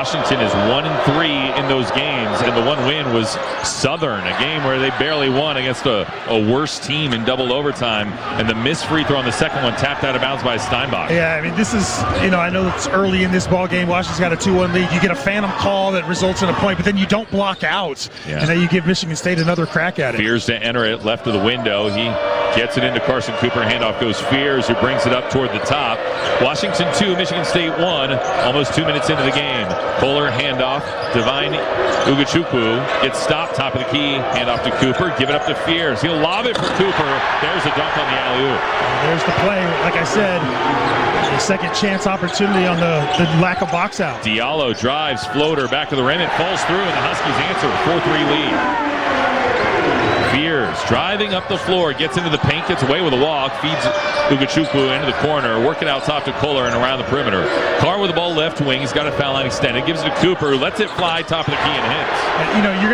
Washington is 1-3 in those games, and the one win was Southern, a game where they barely won against a worse team in double overtime, and the missed free throw on the second one tapped out of bounds by Steinbach. Yeah, I mean, this is, I know it's early in this ball game. Washington's got a 2-1 lead. You get a phantom call that results in a point, but then you don't block out, and then you give Michigan State another crack at it. Fears to enter it left of the window. He gets it into Carson Cooper. Handoff goes Fears, who brings it up toward the top. Washington 2, Michigan State 1, almost 2 minutes into the game. Kohler handoff. Divine Ugachukwu gets stopped top of the key. Handoff to Cooper. Give it up to Fears. He'll lob it for Cooper. There's a dunk on the alley-oop. There's the play. Like I said, a second chance opportunity on the lack of box out. Diallo drives, floater back to the rim. It falls through, and the Huskies answer. 4-3 lead. Fears driving up the floor, gets into the paint, gets away with a walk, feeds Ugachukwu into the corner, work it out top to Kohler and around the perimeter. Carr with the ball left wing, he's got a foul line extended, gives it to Cooper, who lets it fly top of the key and hits. And, you're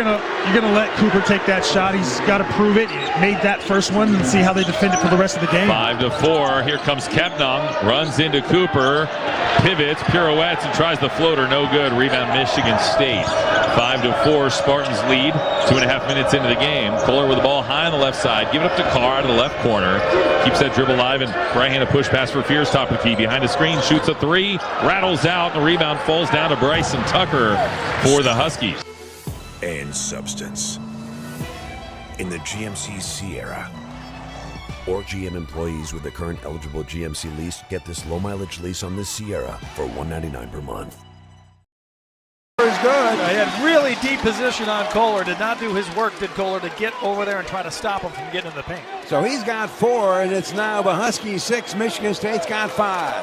gonna let Cooper take that shot. He's got to prove it. He made that first one, and see how they defend it for the rest of the game. 5-4. Here comes Kepnang, runs into Cooper, pivots, pirouettes, and tries the floater. No good. Rebound Michigan State. 5-4. Spartans lead. 2.5 minutes into the game. Kohler with the ball high on the left side. Give it up to Carr to the left corner. Keeps that dribble alive, and right-handed push pass for Fears top of the key. Behind the screen, shoots a three, rattles out, and the rebound falls down to Bryson Tucker for the Huskies. And substance. In the GMC Sierra, or GM employees with the current eligible GMC lease get this low-mileage lease on this Sierra for $199 per month. Is good. He had really deep position on Kohler. Did not do his work, did Kohler, to get over there and try to stop him from getting in the paint. So he's got 4, and it's now the Huskies 6. Michigan State's got 5.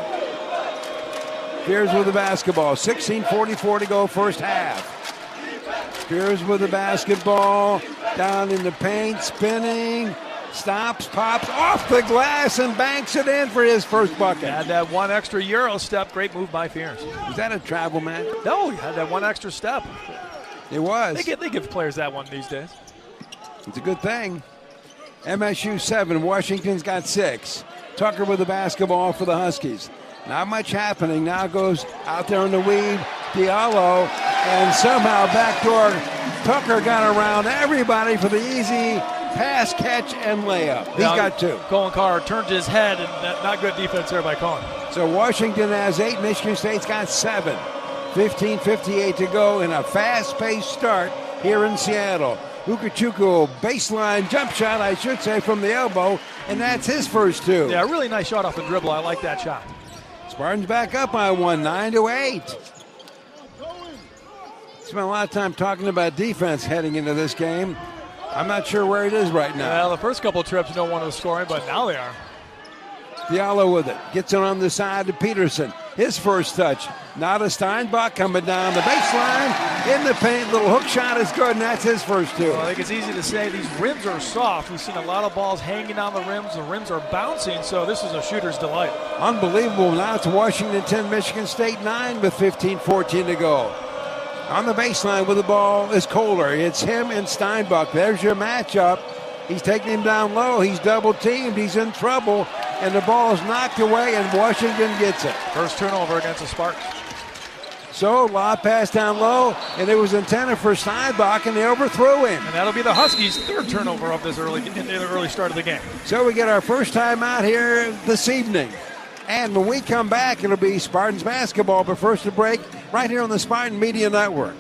Fears with the basketball. 16:44 to go first half. Fears with the basketball. Down in the paint, spinning. Stops, pops off the glass, and banks it in for his first bucket. Had that one extra Euro step. Great move by Fears. Was that a travel, man? No, he had that one extra step. It was. They give players that one these days. It's a good thing. MSU 7, Washington's got 6. Tucker with the basketball for the Huskies. Not much happening. Now goes out there in the weed. Diallo, and somehow backdoor. Tucker got around everybody for the easy pass, catch, and layup. He's got 2. Colin Carr turned his head, and not good defense there by Colin. So Washington has 8. Michigan State's got 7. 15:58 to go in a fast-paced start here in Seattle. Ugachukwu, baseline jump shot, I should say, from the elbow, and that's his first 2. Yeah, really nice shot off the dribble. I like that shot. Spartans back up by 1, 9-8. Spent a lot of time talking about defense heading into this game. I'm not sure where it is right now. Well, the first couple of trips, no one was scoring, but now they are. Diallo with it. Gets it on the side to Peterson. His first touch. Now to Steinbach coming down the baseline. In the paint. Little hook shot is good, and that's his first 2. Well, I think it's easy to say these rims are soft. We've seen a lot of balls hanging on the rims. The rims are bouncing, so this is a shooter's delight. Unbelievable. Now it's Washington 10, Michigan State 9 with 15:14 to go. On the baseline with the ball is Kohler. It's him and Steinbach. There's your matchup. He's taking him down low. He's double teamed. He's in trouble. And the ball is knocked away, and Washington gets it. First turnover against the Spartans. So, lob pass down low, and it was intended for Steinbach, and they overthrew him. And that'll be the Huskies' 3rd turnover of this in the early start of the game. So we get our first time out here this evening. And when we come back, it'll be Spartans basketball. But first a break right here on the Spartan Media Network.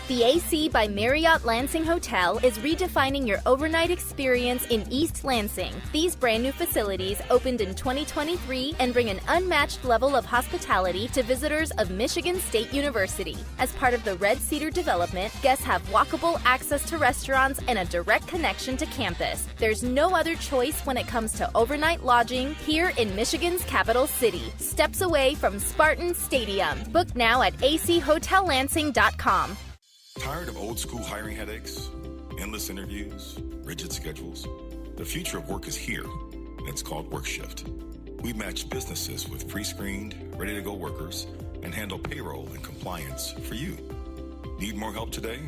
The AC by Marriott Lansing Hotel is redefining your overnight experience in East Lansing. These brand new facilities opened in 2023 and bring an unmatched level of hospitality to visitors of Michigan State University. As part of the Red Cedar development, guests have walkable access to restaurants and a direct connection to campus. There's no other choice when it comes to overnight lodging here in Michigan's capital city, steps away from Spartan Stadium. Book now at achotellansing.com. Tired of old school hiring headaches, endless interviews, rigid schedules? The future of work is here, and it's called WorkShift. We match businesses with pre-screened, ready-to-go workers and handle payroll and compliance for you. Need more help today?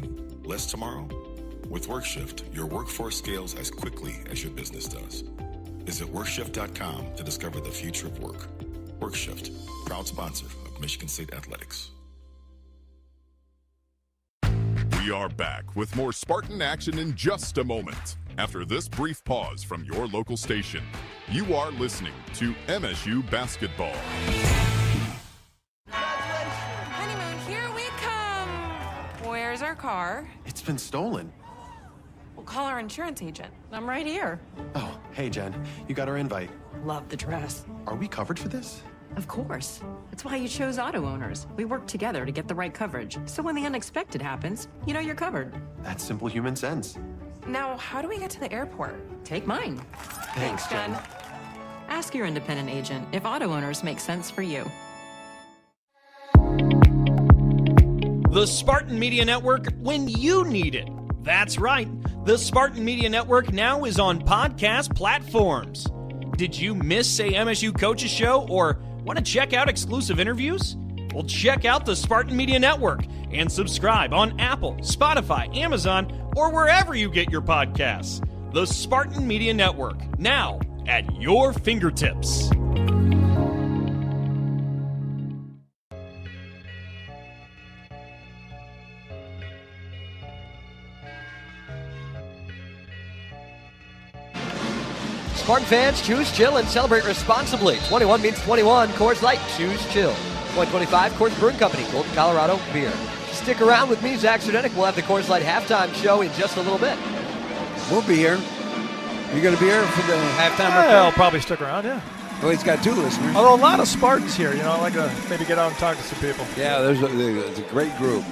Less tomorrow? With WorkShift, your workforce scales as quickly as your business does. Visit WorkShift.com to discover the future of work. WorkShift, proud sponsor of Michigan State Athletics. We are back with more Spartan action in just a moment. After this brief pause from your local station, you are listening to MSU Basketball. Honeymoon, here we come. Where's our car? It's been stolen. We'll call our insurance agent. I'm right here. Oh, hey, Jen. You got our invite. Love the dress. Are we covered for this? Of course. That's why you chose Auto Owners. We work together to get the right coverage. So when the unexpected happens, you know you're covered. That's simple human sense. Now, how do we get to the airport? Take mine. Thanks, Jen. Ask your independent agent if Auto Owners make sense for you. The Spartan Media Network when you need it. That's right. The Spartan Media Network now is on podcast platforms. Did you miss a MSU Coaches Show or want to check out exclusive interviews? Well, check out the Spartan Media Network and subscribe on Apple, Spotify, Amazon, or wherever you get your podcasts. The Spartan Media Network, now at your fingertips. Spartan fans, choose chill and celebrate responsibly. 21 means 21. Coors Light, choose chill. 125 Coors Brewing Company, Golden, Colorado beer. Stick around with me, Zach Sardenik. We'll have the Coors Light halftime show in just a little bit. We'll be here. You going to be here for the halftime? I'll probably stick around, yeah. Oh, he's got 2 listeners. Although a lot of Spartans here, I'd like to maybe get out and talk to some people. Yeah, there's a great group.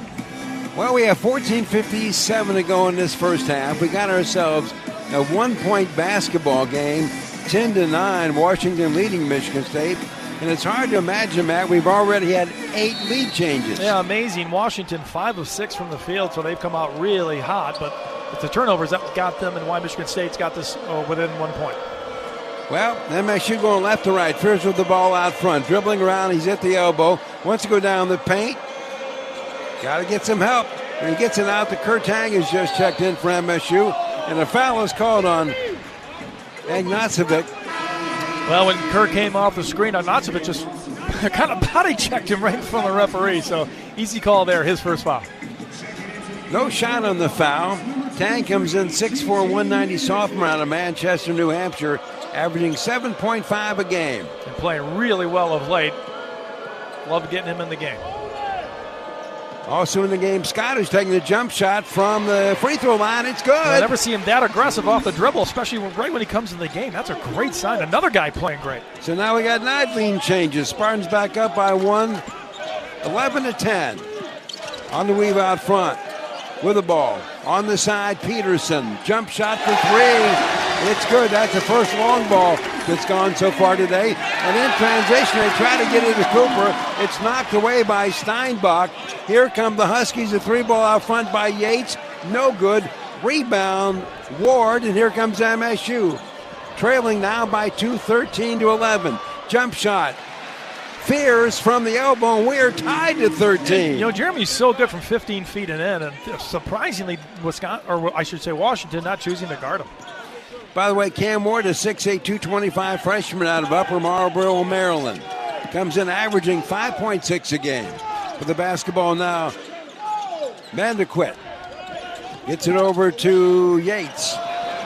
Well, we have 14:57 to go in this first half. We got ourselves a 1-point basketball game, 10-9, Washington leading Michigan State. And it's hard to imagine, Matt, we've already had 8 lead changes. Yeah, amazing. Washington 5 of 6 from the field, so they've come out really hot. But it's the turnovers that got them, and why Michigan State's got this within 1 point. Well, MSU going left to right. Fierce with the ball out front. Dribbling around, he's at the elbow. Wants to go down the paint. Got to get some help. And he gets it out to Kurt Tang, who's just checked in for MSU. And a foul is called on Ignacevic. Well, when Kerr came off the screen, Ignacevic just kind of body checked him right in front of the referee. So easy call there, his first foul. No shot on the foul. Tang comes in 6'4", 190 sophomore out of Manchester, New Hampshire, averaging 7.5 a game. And playing really well of late. Love getting him in the game. Also in the game, Scott is taking the jump shot from the free throw line. It's good. I never see him that aggressive off the dribble, especially right when he comes in the game. That's a great sign. Another guy playing great. So now we got 9 lead changes. Spartans back up by 1, 11-10. On the weave out front with the ball. On the side, Peterson. Jump shot for 3. It's good. That's the first long ball that's gone so far today. And in transition, they try to get it to Cooper. It's knocked away by Steinbach. Here come the Huskies. A 3-ball out front by Yates. No good. Rebound, Ward, and here comes MSU. Trailing now by 2, 13-11. Jump shot. Fears from the elbow, and we're tied to 13. Jeremy's so good from 15 feet and in, and surprisingly, Washington not choosing to guard him. By the way, Cam Ward, a 6'8", 225 freshman out of Upper Marlboro, Maryland. Comes in averaging 5.6 a game. For the basketball now, Vanderquit gets it over to Yates.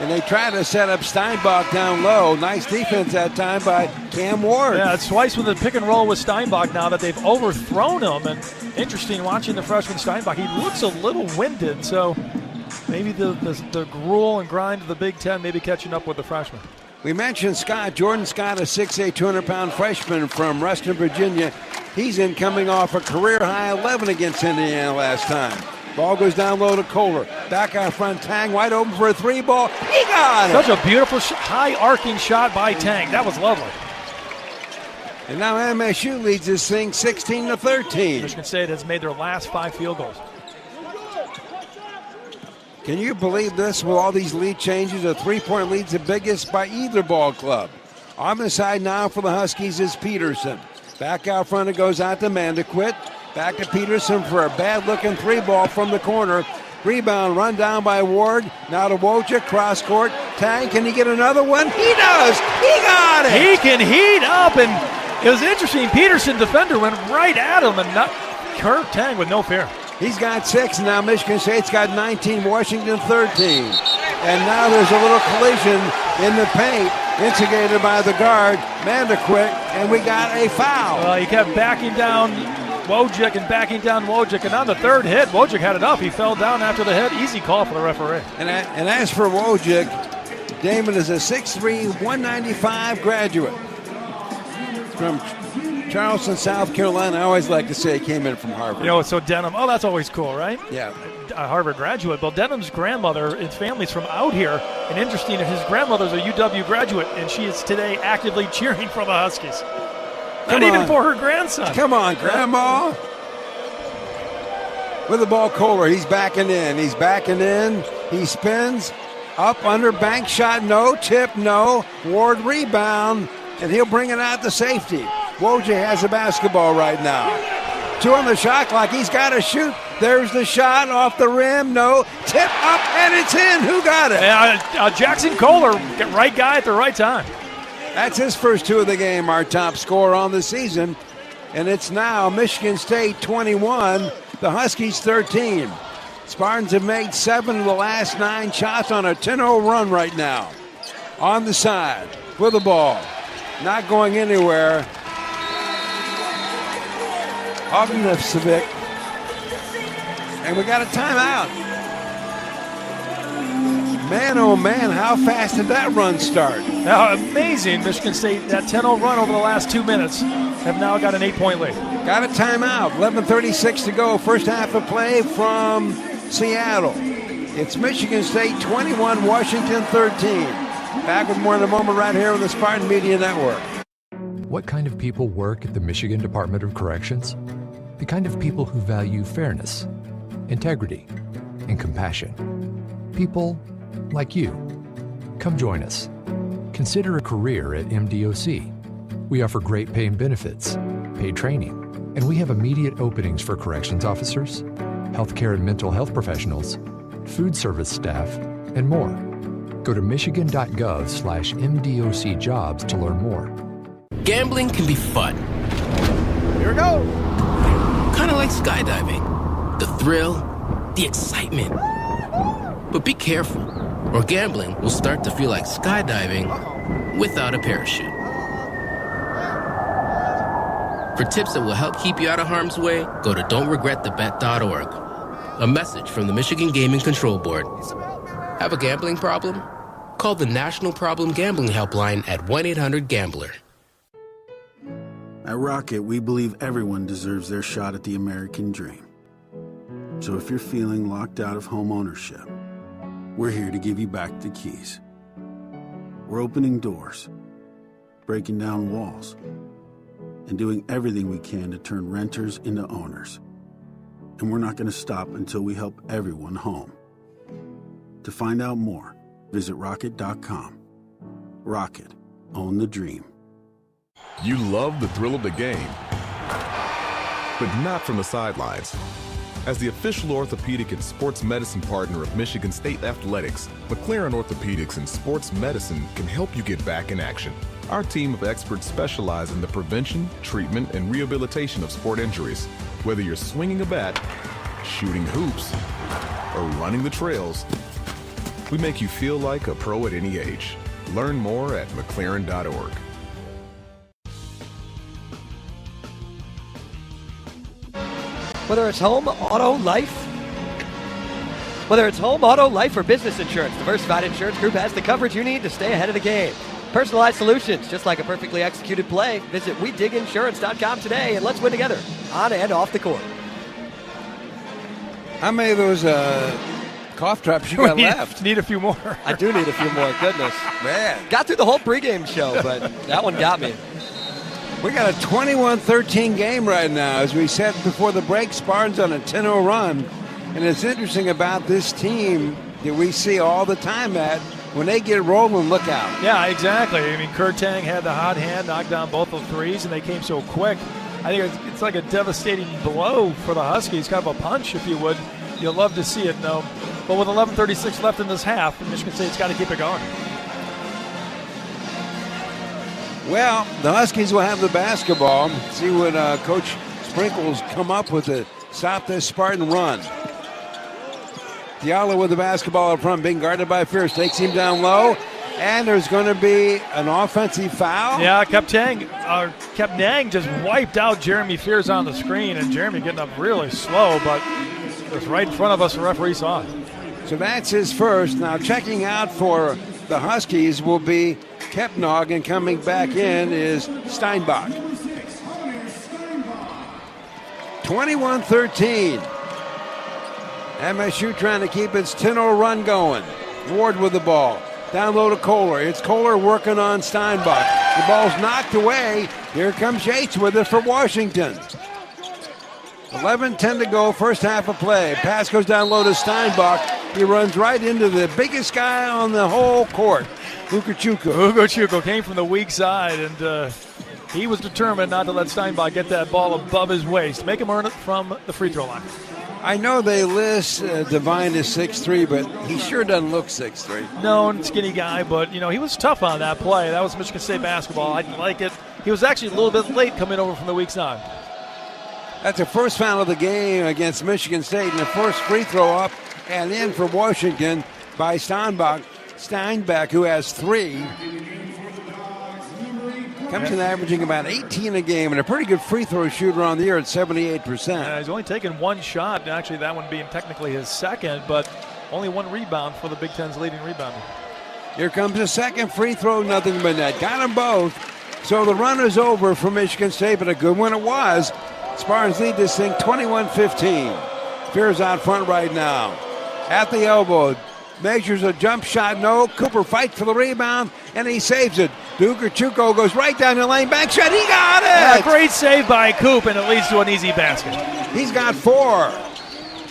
And they try to set up Steinbach down low. Nice defense that time by Cam Ward. Yeah, it's twice with the pick and roll with Steinbach now that they've overthrown him. And interesting watching the freshman Steinbach. He looks a little winded, so maybe the gruel and grind of the Big Ten maybe catching up with the freshman. We mentioned Scott. Jordan Scott, a 6'8", 200-pound freshman from Ruston, Virginia. He's in coming off a career-high 11 against Indiana last time. Ball goes down low to Kohler. Back out front, Tang wide open for a 3-ball. He got it! Such a beautiful, high-arcing shot by Tang. That was lovely. And now MSU leads this thing 16-13. Michigan State has made their last 5 field goals. Can you believe this? With all these lead changes, a 3-point lead's the biggest by either ball club. On the side now for the Huskies is Peterson. Back out front, it goes out to Vanderquit. Back to Peterson for a bad-looking 3-ball from the corner. Rebound run down by Ward. Now to Wojcik, cross court. Tang, can he get another one? He does! He got it! He can heat up, and it was interesting. Peterson defender went right at him, and Kurt Tang with no fear. He's got 6, and now Michigan State's got 19, Washington 13. And now there's a little collision in the paint, instigated by the guard, Manderquick, and we got a foul. Well, he kept backing down Wojcik and backing down Wojcik, and on the third hit, Wojcik had it up. He fell down after the hit. Easy call for the referee. And as for Wojcik, Damon is a 6'3", 195 graduate from Charleston, South Carolina. I always like to say he came in from Harvard. You know, so Denham, that's always cool, right? Yeah. A Harvard graduate. Well, Denham's grandmother, his family's from out here, and interesting, his grandmother's a UW graduate, and she is today actively cheering for the Huskies. Not even for her grandson. Come on, Grandma. With the ball, Kohler, he's backing in. He spins, up, under, bank shot, no, tip, no. Ward rebound, and he'll bring it out to safety. Wojcik has the basketball right now. 2 on the shot clock. He's got to shoot. There's the shot off the rim. No. Tip up, and it's in. Who got it? Jackson Kohler, right guy at the right time. That's his first 2 of the game, our top scorer on the season. And it's now Michigan State 21, the Huskies 13. Spartans have made 7 of the last 9 shots on a 10-0 run right now. On the side with the ball. Not going anywhere. Ognjenovic. And we got a timeout. Man, oh man, how fast did that run start? Now, amazing. Michigan State, that 10-0 run over the last 2 minutes, have now got an 8-point lead. Got a timeout. 11:36 to go. First half of play from Seattle. It's Michigan State 21, Washington 13. Back with more in a moment right here on the Spartan Media Network. What kind of people work at the Michigan Department of Corrections? The kind of people who value fairness, integrity, and compassion. People like you. Come join us. Consider a career at MDOC. We offer great pay and benefits, paid training, and we have immediate openings for corrections officers, healthcare and mental health professionals, food service staff, and more. Go to michigan.gov/MDOC jobs to learn more. Gambling can be fun. Here we go. Kind of like skydiving. The thrill, the excitement. But be careful, or gambling will start to feel like skydiving without a parachute. For tips that will help keep you out of harm's way, go to don'tregretthebet.org. A message from the Michigan Gaming Control Board. Have a gambling problem? Call the National Problem Gambling Helpline at 1-800-GAMBLER. At Rocket, we believe everyone deserves their shot at the American dream. So if you're feeling locked out of home ownership, we're here to give you back the keys. We're opening doors, breaking down walls, and doing everything we can to turn renters into owners. And we're not going to stop until we help everyone home. To find out more, visit rocket.com. Rocket, own the dream. You love the thrill of the game, but not from the sidelines. As the official orthopedic and sports medicine partner of Michigan State Athletics, McLaren Orthopedics and Sports Medicine can help you get back in action. Our team of experts specialize in the prevention, treatment, and rehabilitation of sport injuries. Whether you're swinging a bat, shooting hoops, or running the trails, we make you feel like a pro at any age. Learn more at McLaren.org. Whether it's home, auto, life. Whether it's home, auto, life, or business insurance, Diversified Insurance Group has the coverage you need to stay ahead of the game. Personalized solutions, just like a perfectly executed play. Visit WeDigInsurance.com today and let's win together, on and off the court. How many of those cough drops you got left? Need a few more. I do need a few more. Goodness. Man. Got through the whole pregame show, but that one got me. We got a 21-13 game right now. As we said before the break, Spartans on a 10-0 run. And it's interesting about this team that we see all the time that when they get rolling, look out. Yeah, exactly. I mean, Kurtang had the hot hand, knocked down both of threes, and they came so quick. I think it's like a devastating blow for the Huskies, kind of a punch, if you would. You'll love to see it, though. But with 11:36 left in this half, Michigan State's got to keep it going. Well, the Huskies will have the basketball. See what Coach Sprinkles come up with to stop this Spartan run. Diallo with the basketball up front, being guarded by Fierce, takes him down low, and there's going to be an offensive foul. Yeah, Kepnang just wiped out Jeremy Fierce on the screen, and Jeremy getting up really slow, but it was right in front of us. The referee saw it. So that's his first. Now checking out for the Huskies will be Kepnog, and coming back in is Steinbach. 21-13. MSU trying to keep its 10-0 run going. Ward with the ball. Down low to Kohler. It's Kohler working on Steinbach. The ball's knocked away. Here comes Yates with it for Washington. 11-10 to go, first half of play. Pass goes down low to Steinbach. He runs right into the biggest guy on the whole court, Ukachukwu. Ukachukwu came from the weak side, and he was determined not to let Steinbach get that ball above his waist. Make him earn it from the free throw line. I know they list Devine as 6'3", but he sure doesn't look 6'3". No, skinny guy, but he was tough on that play. That was Michigan State basketball. I like it. He was actually a little bit late coming over from the weak side. That's the first foul of the game against Michigan State, and the first free throw up and in for Washington by Steinbach, who has 3. Comes in averaging about 18 a game, and a pretty good free throw shooter on the year at 78%. Yeah, he's only taken one shot, actually that one being technically his second, but only 1 rebound for the Big Ten's leading rebounder. Here comes the second free throw, nothing but net. Got them both. So the run is over for Michigan State, but a good one it was. Spartans lead this thing 21-15. Fears out front right now. At the elbow, measures a jump shot, no. Cooper fights for the rebound, and he saves it. Ukachukwu goes right down the lane, back shot, he got it! Yeah, great save by Coop, and it leads to an easy basket. He's got 4.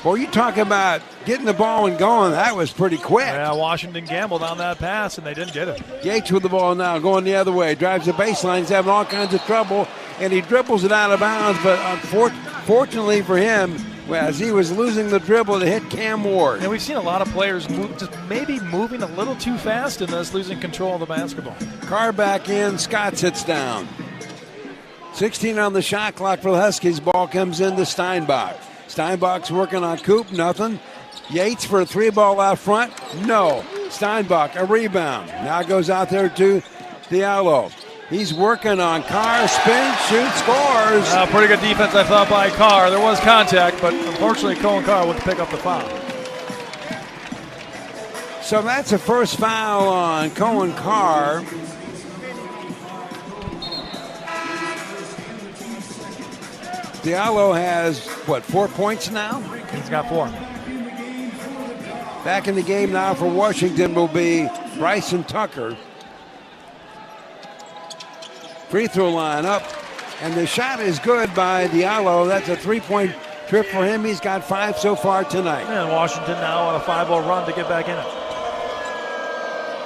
Boy, you talk about getting the ball and going, that was pretty quick. Yeah, Washington gambled on that pass, and they didn't get it. Yates with the ball now, going the other way, drives the baseline, he's having all kinds of trouble, and he dribbles it out of bounds, but unfortunately for him, as he was losing the dribble to hit Cam Ward. And we've seen a lot of players maybe moving a little too fast in this, losing control of the basketball. Carr back in, Scott sits down. 16 on the shot clock for the Huskies. Ball comes into Steinbach. Steinbach's working on Coop, nothing. Yates for a 3-ball out front, no. Steinbach, a rebound. Now goes out there to Diallo. He's working on Carr, spins, shoots, scores. Pretty good defense, I thought, by Carr. There was contact, but unfortunately, Cohen Carr would pick up the foul. So that's the first foul on Cohen Carr. Diallo has, 4 points now? He's got 4. Back in the game now for Washington will be Bryson Tucker. Free throw line up, and the shot is good by Diallo. That's a 3-point trip for him. He's got 5 so far tonight. And Washington now on a 5-0 run to get back in it.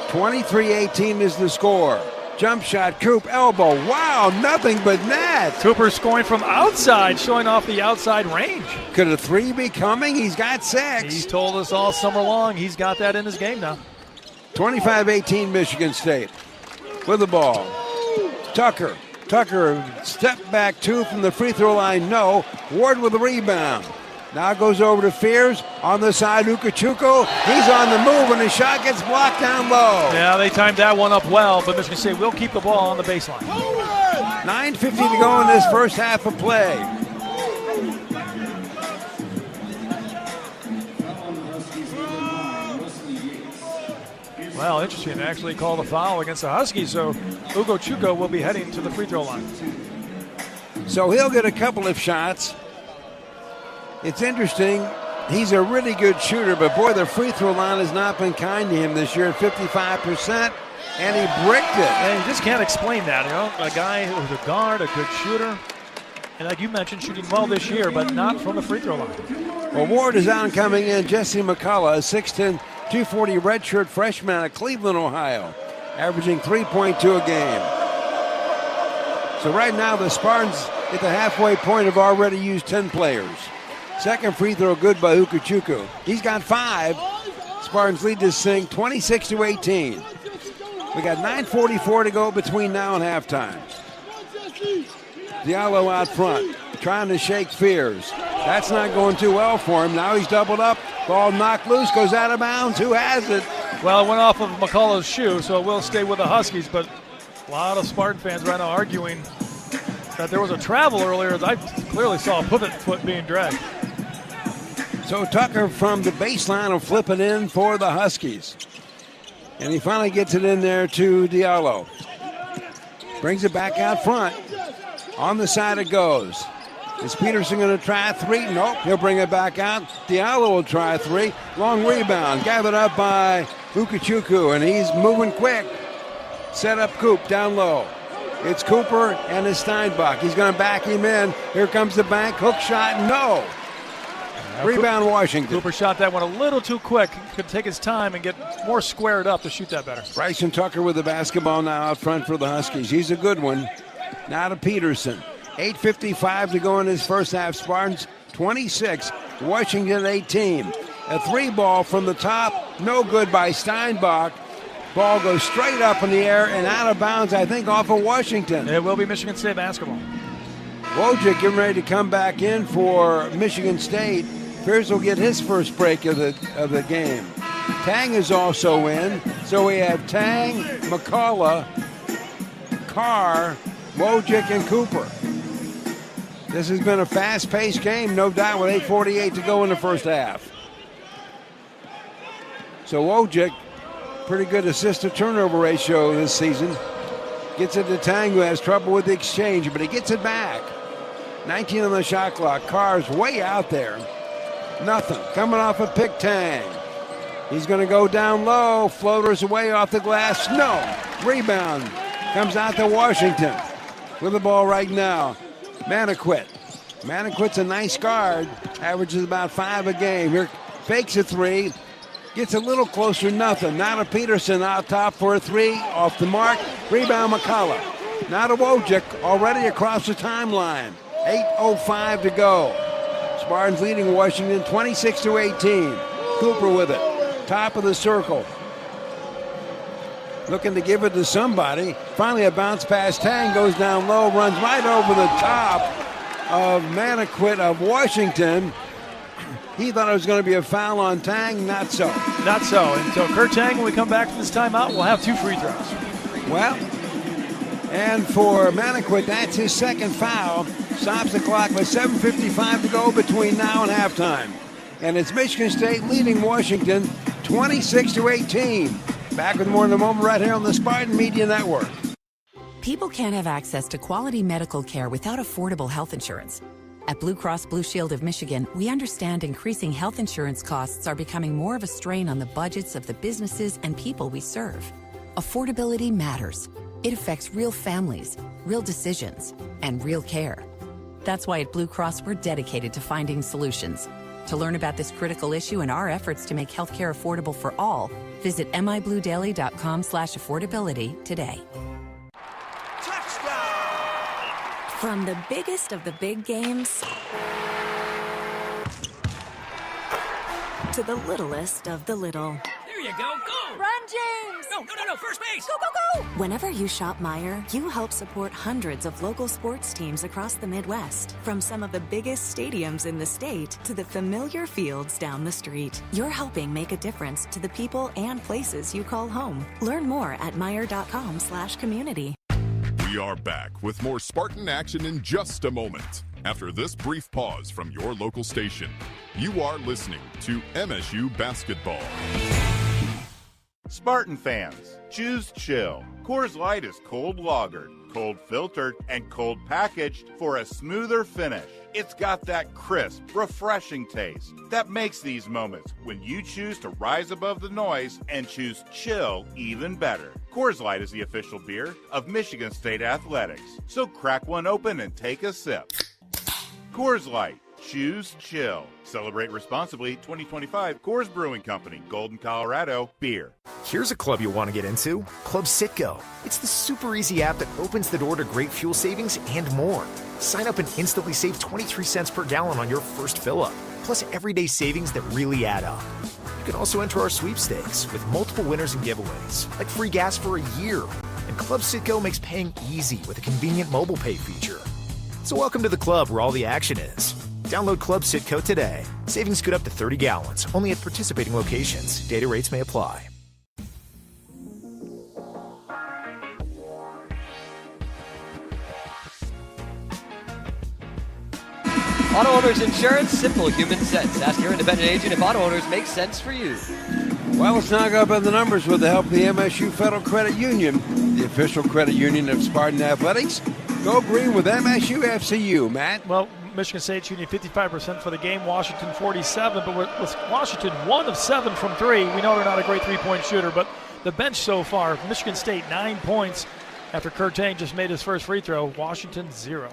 23-18 is the score. Jump shot, Coop, elbow. Wow, nothing but net. Cooper scoring from outside, showing off the outside range. Could a 3 be coming? He's got 6. He's told us all summer long he's got that in his game now. 25-18 Michigan State with the ball. Tucker, step back 2 from the free throw line, no. Ward with the rebound. Now goes over to Fears on the side. Ukachukwu, he's on the move, and his shot gets blocked down low. Yeah, they timed that one up well, but Michigan State will keep the ball on the baseline. 9:50 to go in this first half of play. Well, interesting. They actually called a foul against the Huskies, so Ukachukwu will be heading to the free throw line. So he'll get a couple of shots. It's interesting. He's a really good shooter, but boy, the free throw line has not been kind to him this year at 55%, and he bricked it. And you just can't explain that. A guy who's a guard, a good shooter, and like you mentioned, shooting well this year, but not from the free throw line. Well, Ward is out and coming in. Jesse McCullough, 6'10", 240 redshirt freshman out of Cleveland, Ohio, averaging 3.2 a game. So right now the Spartans at the halfway point have already used 10 players. Second free throw good by Ukachukwu. He's got 5. Spartans lead this thing 26-18. We got 9:44 to go between now and halftime. Diallo out front, trying to shake Fears. That's not going too well for him. Now he's doubled up. Ball knocked loose, goes out of bounds. Who has it? Well, it went off of McCullough's shoe, so it will stay with the Huskies, but a lot of Spartan fans right now arguing that there was a travel earlier. I clearly saw a pivot foot being dragged. So Tucker from the baseline will flip it in for the Huskies. And he finally gets it in there to Diallo. Brings it back out front. On the side it goes. Is Peterson going to try a three? Nope. He'll bring it back out. Diallo will try a three. Long rebound. Gathered up by Ukachukwu, and he's moving quick. Set up Coop down low. It's Cooper and it's Steinbach. He's going to back him in. Here comes the bank. Hook shot. No. Rebound Washington. Cooper shot that one a little too quick. Could take his time and get more squared up to shoot that better. Bryson Tucker with the basketball now out front for the Huskies. He's a good one. Now to Peterson. 8:55 to go in his first half. Spartans 26, Washington 18. A three ball from the top. No good by Steinbach. Ball goes straight up in the air and out of bounds, I think, off of Washington. It will be Michigan State basketball. Wojcik getting ready to come back in for Michigan State. Pierce will get his first break of the game. Tang is also in. So we have Tang, McCullough, Carr, Wojcik, and Cooper. This has been a fast-paced game, no doubt, with 8:48 to go in the first half. So Wojcik, pretty good assist-to-turnover ratio this season. Gets it to Tang, who has trouble with the exchange, but he gets it back. 19 on the shot clock. Carr's way out there. Nothing. Coming off a pick. Tang. He's going to go down low. Floaters away off the glass. No. Rebound. Comes out to Washington with the ball right now. Maniquit. Maniquit's a nice guard. Averages about 5 a game. Here fakes a three. Gets a little closer. Nothing. Now to Peterson out top for a three. Off the mark. Rebound McCullough. Now to Wojcik. Already across the timeline. 8:05 to go. Spartans leading Washington 26-18. Cooper with it. Top of the circle. Looking to give it to somebody. Finally a bounce pass. Tang goes down low. Runs right over the top of Maniquit of Washington. He thought it was going to be a foul on Tang. Not so. Not so. And so Kurt Tang, when we come back from this timeout, will have 2 free throws. Well, and for Maniquit, that's his second foul. Stops the clock with 7:55 to go between now and halftime. And it's Michigan State leading Washington 26-18. Back with more in a moment right here on the Spartan Media Network. People can't have access to quality medical care without affordable health insurance. At Blue Cross Blue Shield of Michigan, we understand increasing health insurance costs are becoming more of a strain on the budgets of the businesses and people we serve. Affordability matters. It affects real families, real decisions, and real care. That's why at Blue Cross, we're dedicated to finding solutions. To learn about this critical issue and our efforts to make healthcare affordable for all, visit mibluedaily.com/affordability today. From the biggest of the big games to the littlest of the little. There you go, go! Run, James! No, first base! Go, go, go! Whenever you shop Meijer, you help support hundreds of local sports teams across the Midwest. From some of the biggest stadiums in the state to the familiar fields down the street. You're helping make a difference to the people and places you call home. Learn more at Meijer.com/community. We are back with more Spartan action in just a moment. After this brief pause from your local station, you are listening to MSU Basketball. Spartan fans, choose chill. Coors Light is cold lagered, cold filtered, and cold packaged for a smoother finish. It's got that crisp, refreshing taste that makes these moments when you choose to rise above the noise and choose chill even better. Coors Light is the official beer of Michigan State Athletics, so crack one open and take a sip. Coors Light. Choose chill. Celebrate responsibly. 2025 Coors Brewing Company, Golden, Colorado. Beer. Here's a club you'll want to get into. Club Citgo. It's the super easy app that opens the door to great fuel savings and more. Sign up and instantly save 23 cents per gallon on your first fill-up. Plus everyday savings that really add up. You can also enter our sweepstakes with multiple winners and giveaways, like free gas for a year. And Club Citgo makes paying easy with a convenient mobile pay feature. So welcome to the club where all the action is. Download Club Citco today. Savings could up to 30 gallons, only at participating locations. Data rates may apply. Auto Owners Insurance, simple human sense. Ask your independent agent if auto owners make sense for you. Well, let's now go by the numbers with the help of the MSU Federal Credit Union, the official credit union of Spartan Athletics. Go green with MSU FCU, Matt. Well, Michigan State shooting 55% for the game, Washington 47, but with Washington 1 of 7 from 3, we know they're not a great three-point shooter, but the bench so far, Michigan State 9 points after Kurt Tang just made his first free throw, Washington 0.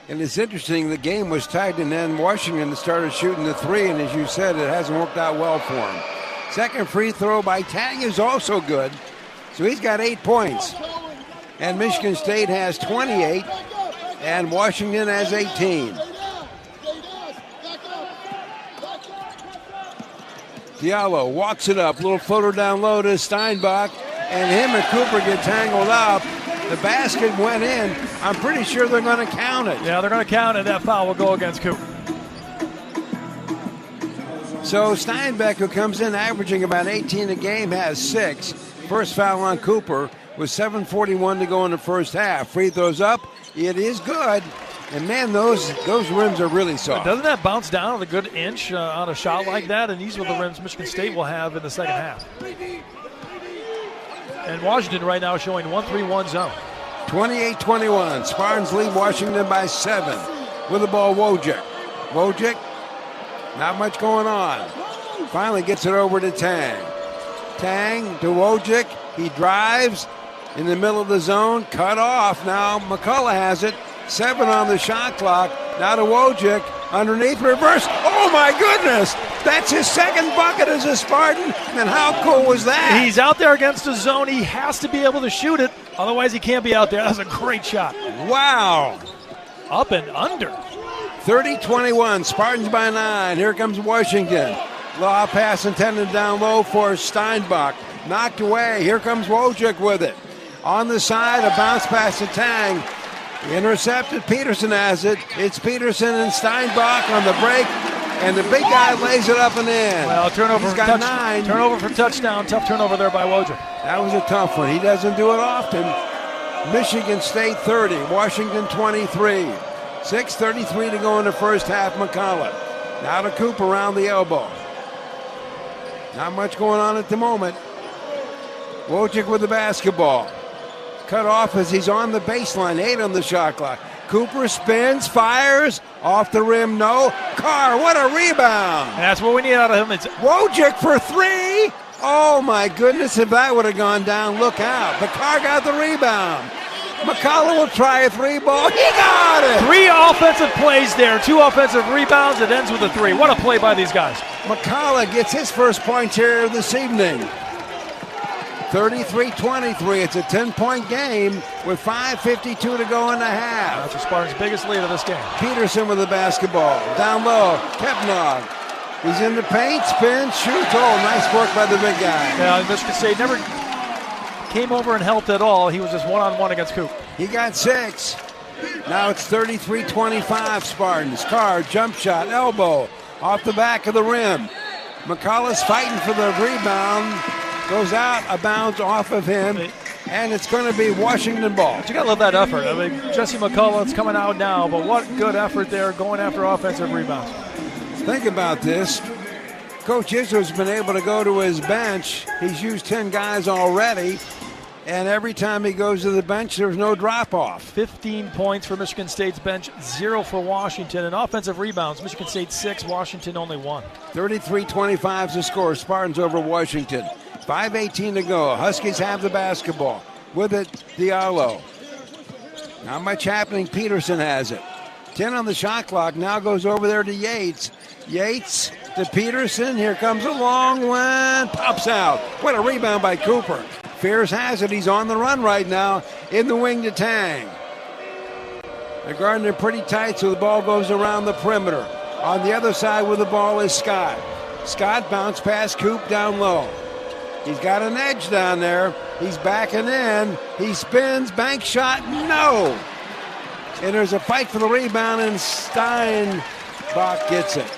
And it's interesting, the game was tied, and then Washington started shooting the 3, and as you said, it hasn't worked out well for him. Second free throw by Tang is also good, so he's got 8 points. And Michigan State has 28, and Washington has 18. Diallo walks it up, little floater down low to Steinbach, and him and Cooper get tangled up. The basket went in. I'm pretty sure they're going to count it. Yeah, they're going to count it. That foul will go against Cooper. So Steinbeck, who comes in averaging about 18 a game, has 6. First foul on Cooper with 7:41 to go in the first half. Free throws up. It is good. And, man, those rims are really soft. Doesn't that bounce down a good inch on a shot like that? And these are the rims Michigan State will have in the second half. And Washington right now showing 1-3-1 zone. 28-21. Spartans lead Washington by 7. With the ball, Wojcik. Wojcik, not much going on. Finally gets it over to Tang. Tang to Wojcik. He drives in the middle of the zone. Cut off. Now McCullough has it. 7 on the shot clock. Now to Wojcik. Underneath, reverse. Oh, my goodness. That's his second bucket as a Spartan. And how cool was that? He's out there against the zone. He has to be able to shoot it. Otherwise, he can't be out there. That was a great shot. Wow. Up and under. 30-21. Spartans by 9. Here comes Washington. Law pass intended down low for Steinbach. Knocked away. Here comes Wojcik with it. On the side, a bounce pass to Tang. Intercepted. Peterson has it. It's Peterson and Steinbach on the break. And the big guy lays it up and in. Well, turnover. He's got 9. Turnover for touchdown. Tough turnover there by Wojcik. That was a tough one. He doesn't do it often. Michigan State 30. Washington 23. 6:33 to go in the first half. McCullough. Now to Cooper around the elbow. Not much going on at the moment. Wojcik with the basketball. Cut off as he's on the baseline. 8 on the shot clock. Cooper spins, fires, off the rim, no. Carr, what a rebound. And that's what we need out of him. It's Wojcik for 3. Oh, my goodness, if that would have gone down, look out. But Carr got the rebound. McCullough will try a 3 ball. He got it. 3 offensive plays there. 2 offensive rebounds. It ends with a 3. What a play by these guys. McCullough gets his first points here this evening. 33-23. It's a 10-point game with 5:52 to go in the half. That's the Spartans' biggest lead of this game. Peterson with the basketball. Down low. Kepnog. He's in the paint. Spins. Shoots. Oh, nice work by the big guy. Yeah, Michigan State never came over and helped at all. He was just one-on-one against Coop. He got 6. Now it's 33-25 Spartans. Carr, jump shot, elbow, off the back of the rim. McCullough's fighting for the rebound. Goes out of bounds off of him, and it's going to be Washington ball. But you got to love that effort. I mean, Jesse McCullough's coming out now, but what good effort there going after offensive rebounds. Think about this. Coach Izzo's been able to go to his bench. He's used 10 guys already, and every time he goes to the bench, there's no drop-off. 15 points for Michigan State's bench, 0 for Washington. And offensive rebounds, Michigan State 6, Washington only 1. 33-25 is the score. Spartans over Washington. 5:18 to go. Huskies have the basketball. With it, Diallo. Not much happening. Peterson has it. 10 on the shot clock. Now goes over there to Yates. Yates to Peterson. Here comes a long one. Pops out. What a rebound by Cooper. Fears has it. He's on the run right now. In the wing to Tang. They're guarding it pretty tight, so the ball goes around the perimeter. On the other side with the ball is Scott. Scott bounced past Coop down low. He's got an edge down there. He's backing in. He spins. Bank shot. No. And there's a fight for the rebound, and Stein Bach gets it.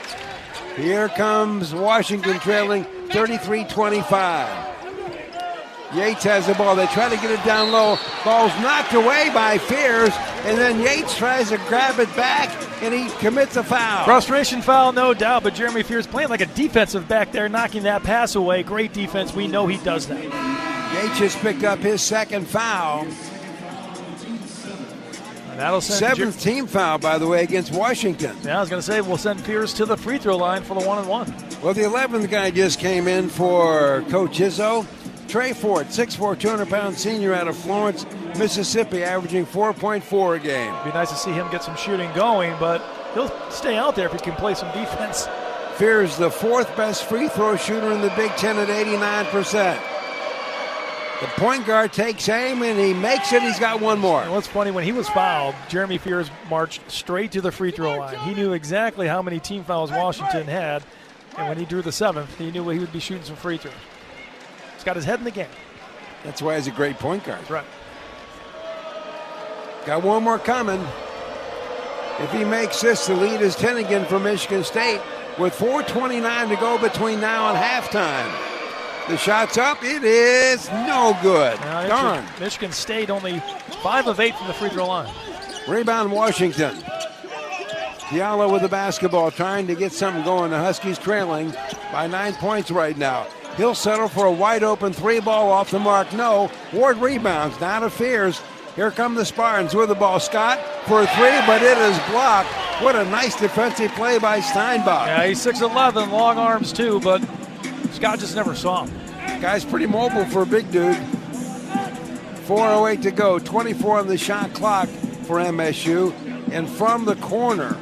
Here comes Washington trailing 33-25. Yates has the ball. They try to get it down low. Ball's knocked away by Fears, and then Yates tries to grab it back, and he commits a foul. Frustration foul, no doubt, but Jeremy Fears playing like a defensive back there, knocking that pass away. Great defense. We know he does that. Yates just picked up his second foul. That'll send seventh team foul, by the way, against Washington. Yeah, I was going to say, we'll send Fears to the free throw line for the 1-and-1. Well, the 11th guy just came in for Coach Izzo. Trey Ford, 6'4", 200-pound senior out of Florence, Mississippi, averaging 4.4 a game. It'd be nice to see him get some shooting going, but he'll stay out there if he can play some defense. Fears the fourth best free throw shooter in the Big Ten at 89%. The point guard takes aim, and he makes it. He's got one more. And what's funny, when he was fouled, Jeremy Fears marched straight to the free throw line. He knew exactly how many team fouls Washington had, and when he drew the seventh, he knew he would be shooting some free throws. He's got his head in the game. That's why he's a great point guard. That's right. Got one more coming. If he makes this, the lead is 10 again for Michigan State with 4:29 to go between now and halftime. The shot's up. It is no good. Darn. Michigan State only 5 of 8 from the free throw line. Rebound Washington. Diallo with the basketball, trying to get something going. The Huskies trailing by 9 points right now. He'll settle for a wide-open three ball off the mark. No. Ward rebounds. Now to Fears. Here come the Spartans with the ball. Scott for a three, but it is blocked. What a nice defensive play by Steinbach. Yeah, he's 6'11", long arms too, but Scott just never saw him. Guy's pretty mobile for a big dude. 4:08 to go. 24 on the shot clock for MSU. And from the corner,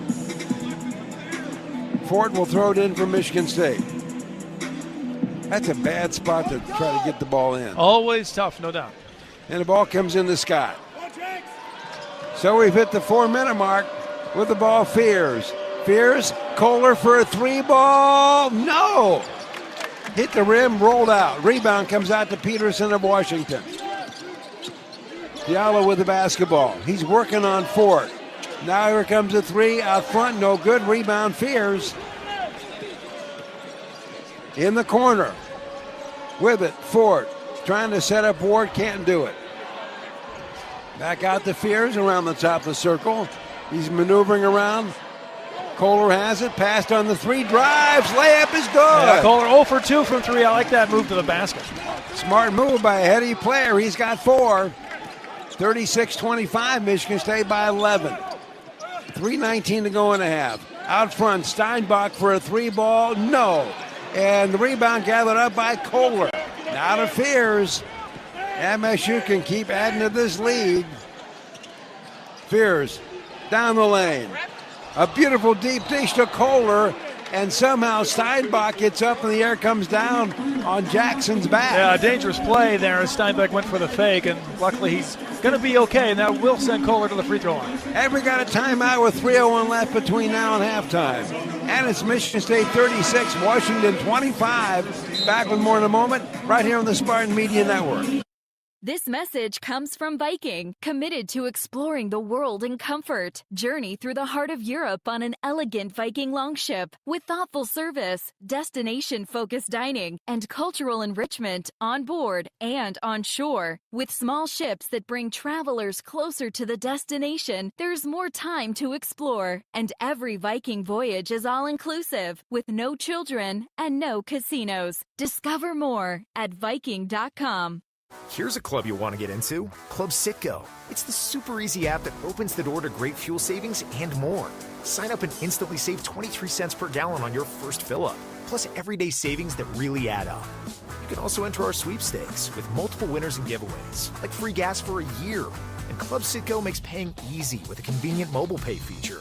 Ford will throw it in for Michigan State. That's a bad spot to try to get the ball in. Always tough, no doubt. And the ball comes into Scott. So we've hit the 4-minute mark with the ball. Fears. Kohler for a three ball. No! Hit the rim, rolled out. Rebound comes out to Peterson of Washington. Diallo with the basketball. He's working on Ford. Now here comes a three out front. No good. Rebound Fears. In the corner. With it, Ford. Trying to set up Ward, can't do it. Back out to Fears around the top of the circle. He's maneuvering around. Kohler has it, passed on the three, drives, layup is good. Yeah, Kohler 0 for 2 from 3. I like that move to the basket. Smart move by a heady player. He's got 4. 36-25, Michigan State by 11. 3:19 to go in a half. Out front, Steinbach for a three ball, no. And the rebound gathered up by Kohler. Now to Fears. MSU can keep adding to this lead. Fears down the lane. A beautiful deep dish to Kohler, and somehow Steinbach gets up and the air comes down on Jackson's back. Yeah, a dangerous play there as Steinbach went for the fake, and luckily he's going to be okay, and that will send Kohler to the free throw line. And we got a timeout with 3:01 left between now and halftime. And it's Michigan State 36, Washington 25. Back with more in a moment, right here on the Spartan Media Network. This message comes from Viking, committed to exploring the world in comfort. Journey through the heart of Europe on an elegant Viking longship with thoughtful service, destination-focused dining, and cultural enrichment on board and on shore. With small ships that bring travelers closer to the destination, there's more time to explore. And every Viking voyage is all-inclusive, with no children and no casinos. Discover more at Viking.com. Here's a club you'll want to get into, Club Citgo. It's the super easy app that opens the door to great fuel savings and more. Sign up and instantly save 23 cents per gallon on your first fill-up, plus everyday savings that really add up. You can also enter our sweepstakes with multiple winners and giveaways, like free gas for a year. And Club Citgo makes paying easy with a convenient mobile pay feature.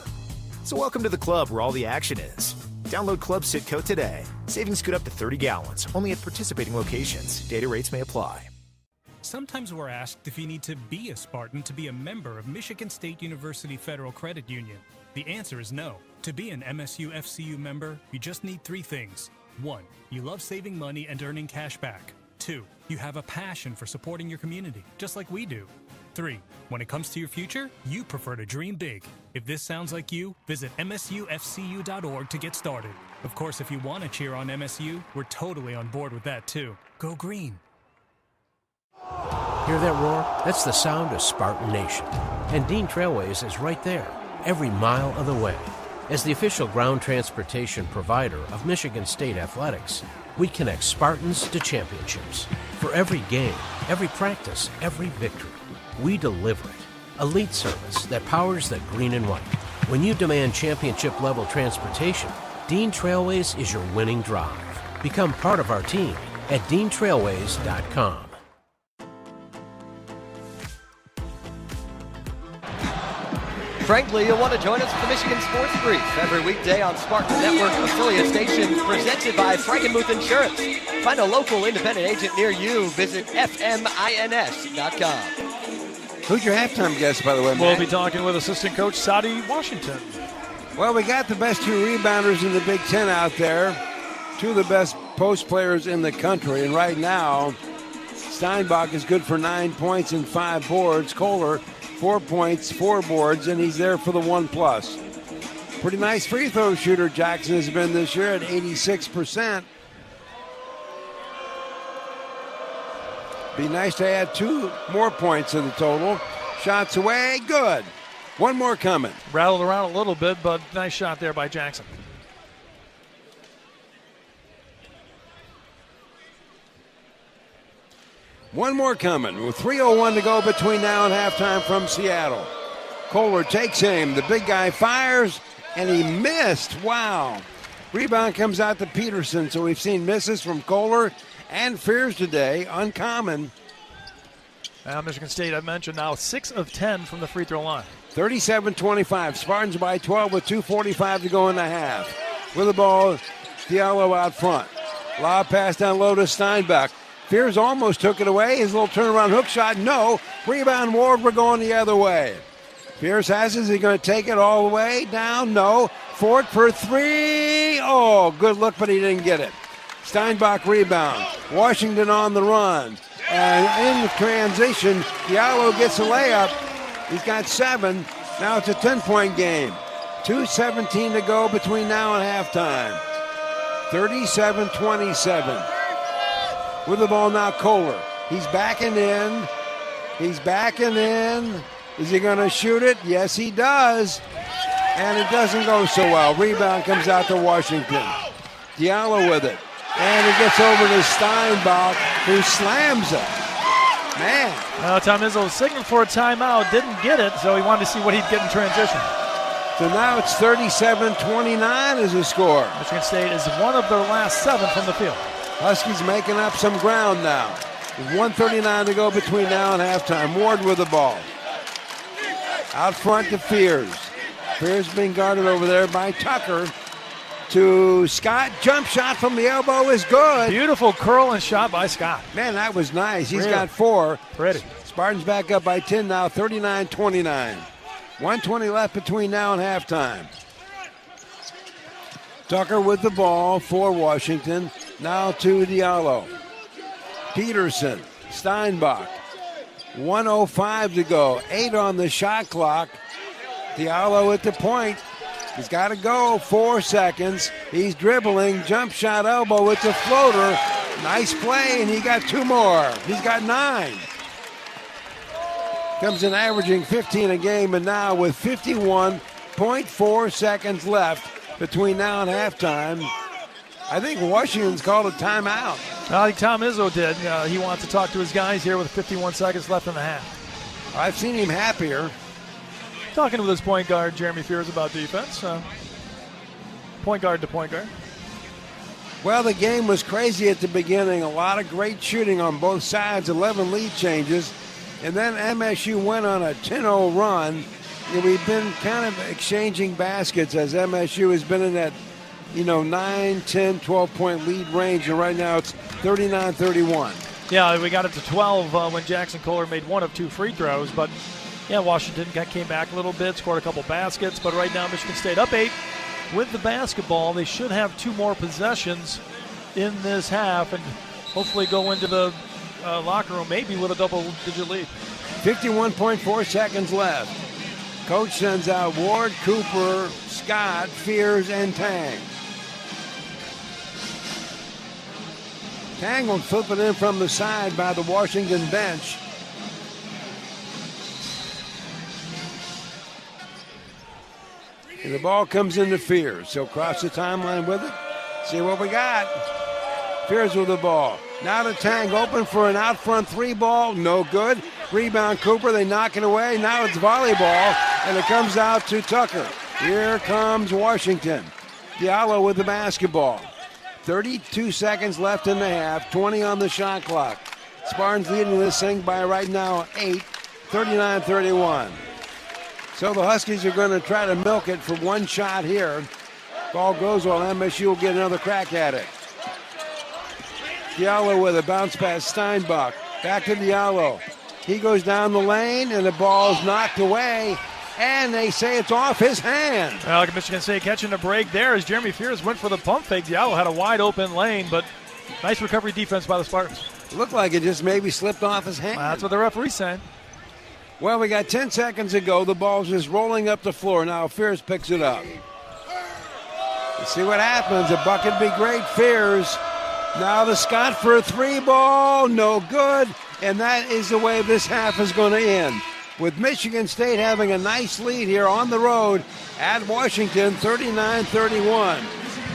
So welcome to the club where all the action is. Download Club Citgo today. Savings good up to 30 gallons, only at participating locations. Data rates may apply. Sometimes we're asked if you need to be a Spartan to be a member of Michigan State University Federal Credit Union. The answer is no. To be an MSU FCU member, you just need 3 things. 1, you love saving money and earning cash back. 2, you have a passion for supporting your community, just like we do. 3. When it comes to your future, you prefer to dream big. If this sounds like you, visit msufcu.org to get started. Of course, if you want to cheer on MSU, we're totally on board with that too. Go green. Hear that roar? That's the sound of Spartan Nation. And Dean Trailways is right there, every mile of the way. As the official ground transportation provider of Michigan State Athletics, we connect Spartans to championships. For every game, every practice, every victory, we deliver it. Elite service that powers the green and white. When you demand championship-level transportation, Dean Trailways is your winning drive. Become part of our team at DeanTrailways.com. Frankly, you'll want to join us for the Michigan Sports Brief every weekday on Spartan Network affiliate stations, presented by Frankenmuth Insurance. Find a local independent agent near you. Visit fmins.com. Who's your halftime guest, by the way, Matt? We'll be talking with assistant coach Sadie Washington. Well, we got the best 2 rebounders in the Big Ten out there, 2 of the best post players in the country, and right now, Steinbach is good for 9 points and 5 boards. Kohler, 4 points, 4 boards, and he's there for the 1+. Pretty nice free throw shooter Jackson has been this year at 86%. Be nice to add 2 more points to the total. Shots away, good. 1 more coming. Rattled around a little bit, but nice shot there by Jackson. One more coming with 3:01 to go between now and halftime from Seattle. Kohler takes aim. The big guy fires, and he missed. Wow. Rebound comes out to Peterson, so we've seen misses from Kohler and Fears today. Uncommon. Michigan State, I mentioned, now 6 of 10 from the free throw line. 37-25. Spartans by 12 with 2:45 to go in the half. With the ball, Diallo out front. Lob pass down low to Steinbach. Fears almost took it away. His little turnaround hook shot, no. Rebound Ward, we're going the other way. Fears has it. Is he going to take it all the way down? No. Ford for 3. Oh, good look, but he didn't get it. Steinbach rebound. Washington on the run. And in the transition, Diallo gets a layup. He's got 7. Now it's a 10-point game. 2:17 to go between now and halftime. 37-27. With the ball now, Kohler. He's backing in. He's backing in. Is he going to shoot it? Yes, he does. And it doesn't go so well. Rebound comes out to Washington. Diallo with it. And it gets over to Steinbach, who slams it. Man. Tom Izzo signaled for a timeout, didn't get it, so he wanted to see what he'd get in transition. So now it's 37-29 as a score. Michigan State is 1 of their last 7 from the field. Huskies making up some ground now. With 1:39 to go between now and halftime. Ward with the ball. Out front to Fears. Fears being guarded over there by Tucker. To Scott. Jump shot from the elbow is good. Beautiful curl and shot by Scott. Man, that was nice. He's really got 4. Pretty. Spartans back up by 10 now, 39-29. 1:20 left between now and halftime. Tucker with the ball for Washington. Now to Diallo. Peterson. Steinbach. 1:05 to go. 8 on the shot clock. Diallo at the point. He's got to go. 4 seconds. He's dribbling. Jump shot elbow. It's a floater. Nice play, and he got 2 more. He's got 9. Comes in averaging 15 a game, and now with 51.4 seconds left between now and halftime, I think Washington's called a timeout. I think Tom Izzo did. He wants to talk to his guys here with 51 seconds left in the half. I've seen him happier. Talking with his point guard, Jeremy Fears, about defense. Point guard to point guard. Well, the game was crazy at the beginning. A lot of great shooting on both sides, 11 lead changes. And then MSU went on a 10-0 run. And we've been kind of exchanging baskets as MSU has been in that 9, 10, 12-point lead range. And right now it's 39-31. Yeah, we got it to 12 when Jackson Kohler made 1 of 2 free throws. But, yeah, Washington came back a little bit, scored a couple baskets. But right now Michigan State up 8 with the basketball. They should have 2 more possessions in this half and hopefully go into the locker room maybe with a double-digit lead. 51.4 seconds left. Coach sends out Ward, Cooper, Scott, Fears, and Tang. Tang will flip it in from the side by the Washington bench. And the ball comes into Fears. So cross the timeline with it. See what we got. Fears with the ball. Now to Tang, open for an out front three ball. No good. Rebound Cooper. They knock it away. Now it's volleyball. And it comes out to Tucker. Here comes Washington. Diallo with the basketball. 32 seconds left in the half. 20 on the shot clock. Spartans leading this thing by right now 8. 39-31. So the Huskies are going to try to milk it for one shot here. Ball goes while MSU will get another crack at it. Diallo with a bounce pass, Steinbach. Back to Diallo. He goes down the lane, and the ball's knocked away, and they say it's off his hand. Well, like Michigan State catching a break there as Jeremy Fears went for the pump fake. Diallo had a wide open lane, but nice recovery defense by the Spartans. Looked like it just maybe slipped off his hand. Well, that's what the referee's saying. Well, we got 10 seconds to go. The ball's just rolling up the floor. Now Fears picks it up. Let's see what happens. A bucket be great. Fears. Now the Scott for a three ball. No good. And that is the way this half is going to end. With Michigan State having a nice lead here on the road at Washington, 39-31.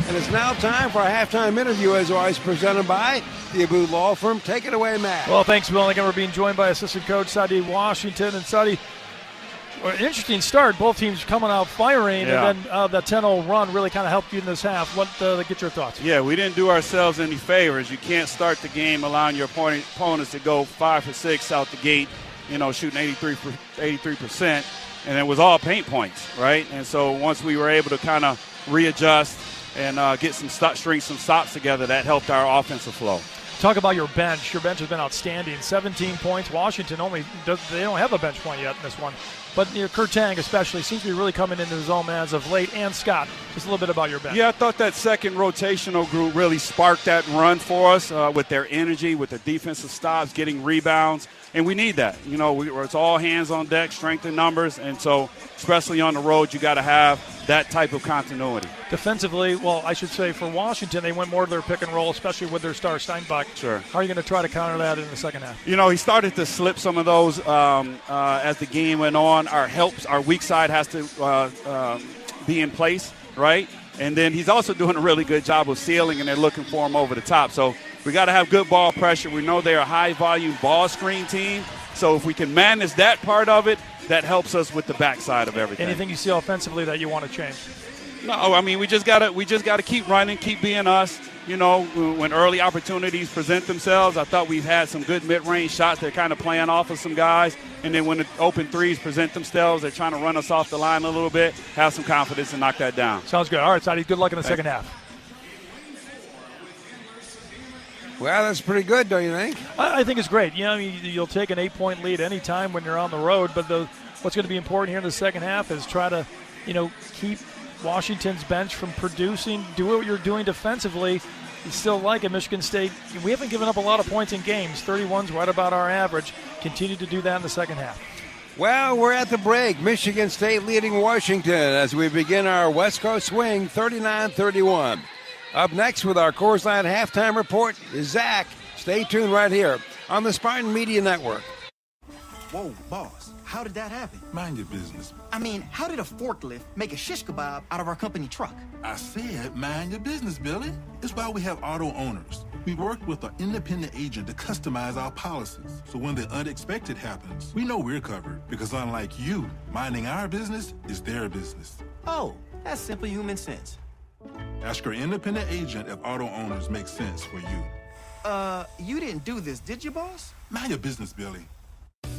And it's now time for a halftime interview, as always, presented by the Abboud Law Firm. Take it away, Matt. Well, thanks, Will. Again, we're being joined by assistant coach Sadi Washington. And Sadi, an interesting start. Both teams coming out firing, and then the 10-0 run really kind of helped you in this half. Get your thoughts? Yeah, we didn't do ourselves any favors. You can't start the game allowing your opponents to go 5 for 6 out the gate, shooting 83%, and it was all paint points, right? And so once we were able to kind of readjust and get string some stops together, that helped our offensive flow. Talk about your bench. Your bench has been outstanding. 17 points. Washington they don't have a bench point yet in this one. But Kurt Tang especially seems to be really coming into his own as of late. And Scott, just a little bit about your bench. Yeah, I thought that second rotational group really sparked that run for us with their energy, with their defensive stops, getting rebounds. And we need that. It's all hands on deck, strength in numbers. And so especially on the road, you got to have that type of continuity. Defensively, well, I should say for Washington, they went more to their pick and roll, especially with their star Steinbach. Sure. How are you going to try to counter that in the second half? He started to slip some of those as the game went on. Our weak side has to be in place, right? And then he's also doing a really good job of sealing, and they're looking for him over the top. So we got to have good ball pressure. We know they're a high-volume ball screen team. So if we can manage that part of it, that helps us with the backside of everything. Anything you see offensively that you want to change? No, I mean we just gotta keep running, keep being us. When early opportunities present themselves, I thought we've had some good mid-range shots. They're kind of playing off of some guys, and then when the open threes present themselves, they're trying to run us off the line a little bit. Have some confidence and knock that down. Sounds good. All right, Sadi, good luck in the second half. Well, that's pretty good, don't you think? I think it's great. You'll take an 8-point lead any time when you're on the road, but what's going to be important here in the second half is try to, keep Washington's bench from producing. Do what you're doing defensively. You still like it, Michigan State. We haven't given up a lot of points in games. 31's right about our average. Continue to do that in the second half. Well, we're at the break. Michigan State leading Washington as we begin our West Coast swing, 39-31. Up next with our Coors Light halftime report is Zach. Stay tuned right here on the Spartan Media Network. Whoa, boss, how did that happen? Mind your business. I mean, how did a forklift make a shish kebab out of our company truck? I said mind your business, Billy. It's why we have auto owners. We work with an independent agent to customize our policies. So when the unexpected happens, we know we're covered. Because unlike you, minding our business is their business. Oh, that's simple human sense. Ask your independent agent if auto owners make sense for you. You didn't do this, did you, boss? Mind your business, Billy.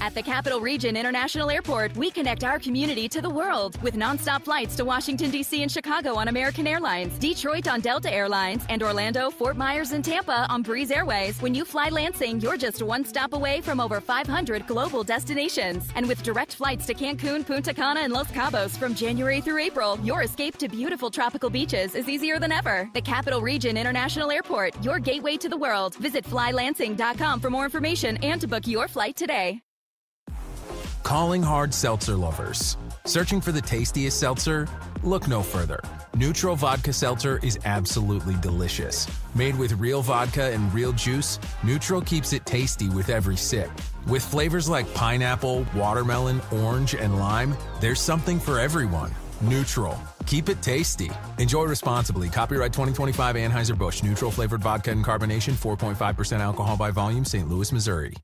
At the Capital Region International Airport, we connect our community to the world with nonstop flights to Washington, D.C. and Chicago on American Airlines, Detroit on Delta Airlines, and Orlando, Fort Myers, and Tampa on Breeze Airways. When you fly Lansing, you're just one stop away from over 500 global destinations. And with direct flights to Cancun, Punta Cana, and Los Cabos from January through April, your escape to beautiful tropical beaches is easier than ever. The Capital Region International Airport, your gateway to the world. Visit flylansing.com for more information and to book your flight today. Calling hard seltzer lovers. Searching for the tastiest seltzer? Look no further. Neutral Vodka Seltzer is absolutely delicious. Made with real vodka and real juice, Neutral keeps it tasty with every sip. With flavors like pineapple, watermelon, orange, and lime, there's something for everyone. Neutral. Keep it tasty. Enjoy responsibly. Copyright 2025 Anheuser-Busch. Neutral flavored vodka and carbonation, 4.5% alcohol by volume, St. Louis, Missouri.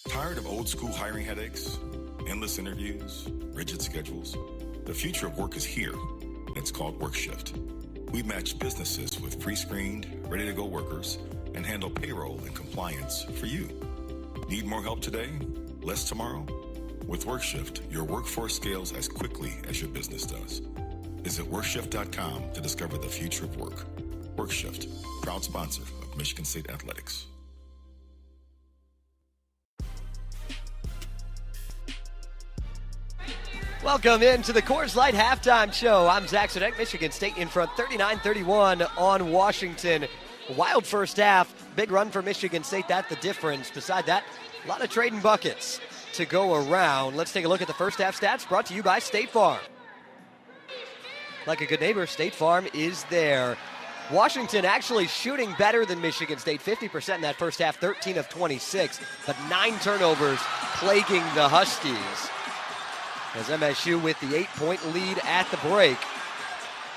Tired of old school hiring headaches? Endless interviews? Rigid schedules? The future of work is here. It's called WorkShift. We match businesses with pre-screened, ready-to-go workers and handle payroll and compliance for you. Need more help today? Less tomorrow? With WorkShift, your workforce scales as quickly as your business does. Visit WorkShift.com to discover the future of work. WorkShift, proud sponsor of Michigan State Athletics. Welcome into the Coors Light Halftime Show. I'm Zach Sedek. Michigan State in front 39-31 on Washington. Wild first half. Big run for Michigan State. That's the difference. Beside that, a lot of trading buckets to go around. Let's take a look at the first half stats brought to you by State Farm. Like a good neighbor, State Farm is there. Washington actually shooting better than Michigan State, 50% in that first half, 13 of 26, but 9 turnovers plaguing the Huskies. As MSU with the 8-point lead at the break.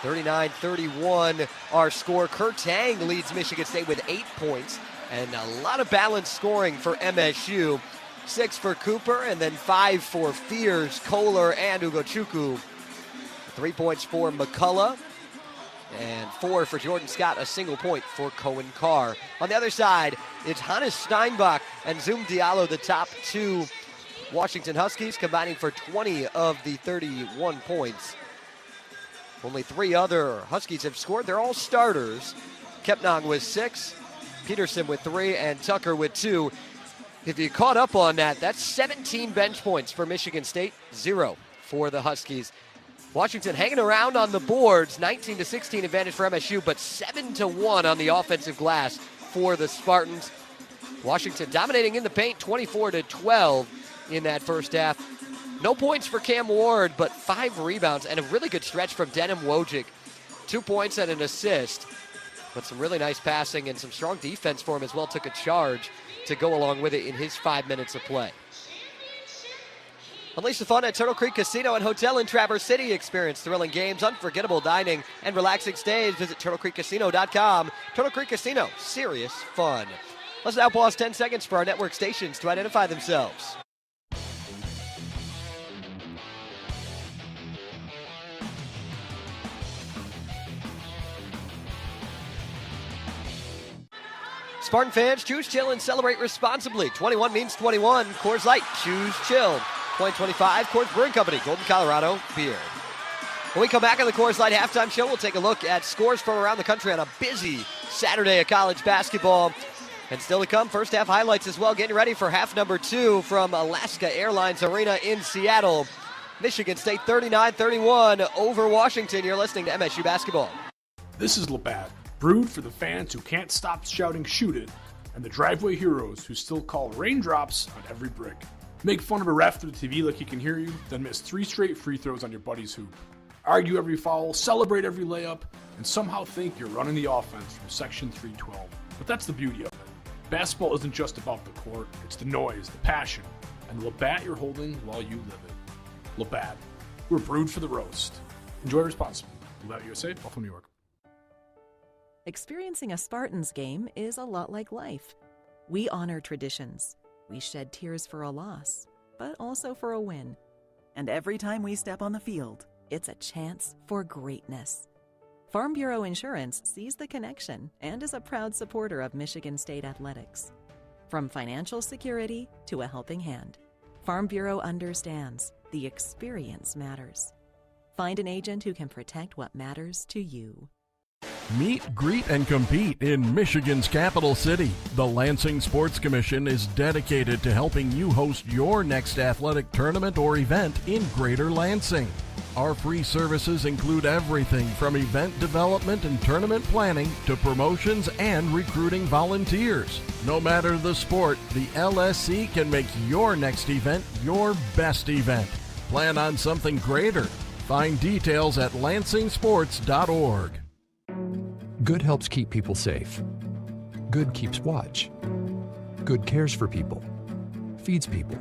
39-31 our score. Kurt Tang leads Michigan State with 8 points, and a lot of balanced scoring for MSU. 6 for Cooper, and then 5 for Fears, Kohler, and Ugochukwu. 3 points for McCullough, and 4 for Jordan Scott, a single point for Cohen Carr. On the other side, it's Hannes Steinbach and Zoom Diallo, the top 2 Washington Huskies, combining for 20 of the 31 points. Only 3 other Huskies have scored. They're all starters. Kepnang with 6, Peterson with 3, and Tucker with 2. If you caught up on that, that's 17 bench points for Michigan State, 0 for the Huskies. Washington hanging around on the boards, 19-16 advantage for MSU, but 7-1 on the offensive glass for the Spartans. Washington dominating in the paint, 24-12 in that first half. No points for Cam Ward, but 5 rebounds and a really good stretch from Denim Wojcik. 2 points and an assist, but some really nice passing and some strong defense for him as well. Took a charge to go along with it in his 5 minutes of play. Unleash the fun at Turtle Creek Casino and Hotel in Traverse City. Experience thrilling games, unforgettable dining, and relaxing stays. Visit TurtleCreekCasino.com. Turtle Creek Casino, serious fun. Let's now pause 10 seconds for our network stations to identify themselves. Spartan fans, choose chill and celebrate responsibly. 21 means 21. Coors Light, choose chill. 2025 Coors Brewing Company, Golden, Colorado beer. When we come back on the Coors Light Halftime Show, we'll take a look at scores from around the country on a busy Saturday of college basketball. And still to come, first half highlights as well. Getting ready for half number 2 from Alaska Airlines Arena in Seattle. Michigan State 39-31 over Washington. You're listening to MSU Basketball. This is Labatt, brewed for the fans who can't stop shouting shoot it, and the driveway heroes who still call raindrops on every brick. Make fun of a ref through the TV like he can hear you, then miss 3 straight free throws on your buddy's hoop. Argue every foul, celebrate every layup, and somehow think you're running the offense from Section 312. But that's the beauty of it. Basketball isn't just about the court, it's the noise, the passion, and the Labatt you're holding while you live it. Labatt, we're brewed for the roast. Enjoy responsibly. Labatt USA, Buffalo, New York. Experiencing a Spartans game is a lot like life. We honor traditions. We shed tears for a loss, but also for a win. And every time we step on the field, it's a chance for greatness. Farm Bureau Insurance sees the connection and is a proud supporter of Michigan State athletics. From financial security to a helping hand, Farm Bureau understands the experience matters. Find an agent who can protect what matters to you. Meet, greet, and compete in Michigan's capital city. The Lansing Sports Commission is dedicated to helping you host your next athletic tournament or event in Greater Lansing. Our free services include everything from event development and tournament planning to promotions and recruiting volunteers. No matter the sport, the LSC can make your next event your best event. Plan on something greater. Find details at lansingsports.org. Good helps keep people safe. Good keeps watch. Good cares for people, feeds people,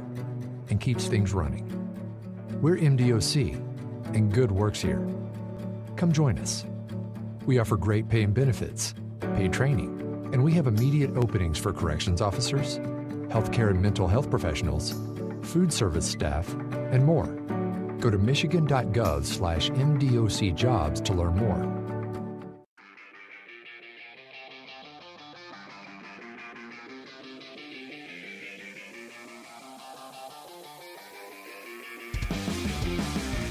and keeps things running. We're MDOC, and Good works here. Come join us. We offer great pay and benefits, paid training, and we have immediate openings for corrections officers, healthcare and mental health professionals, food service staff, and more. Go to michigan.gov/MDOC jobs to learn more.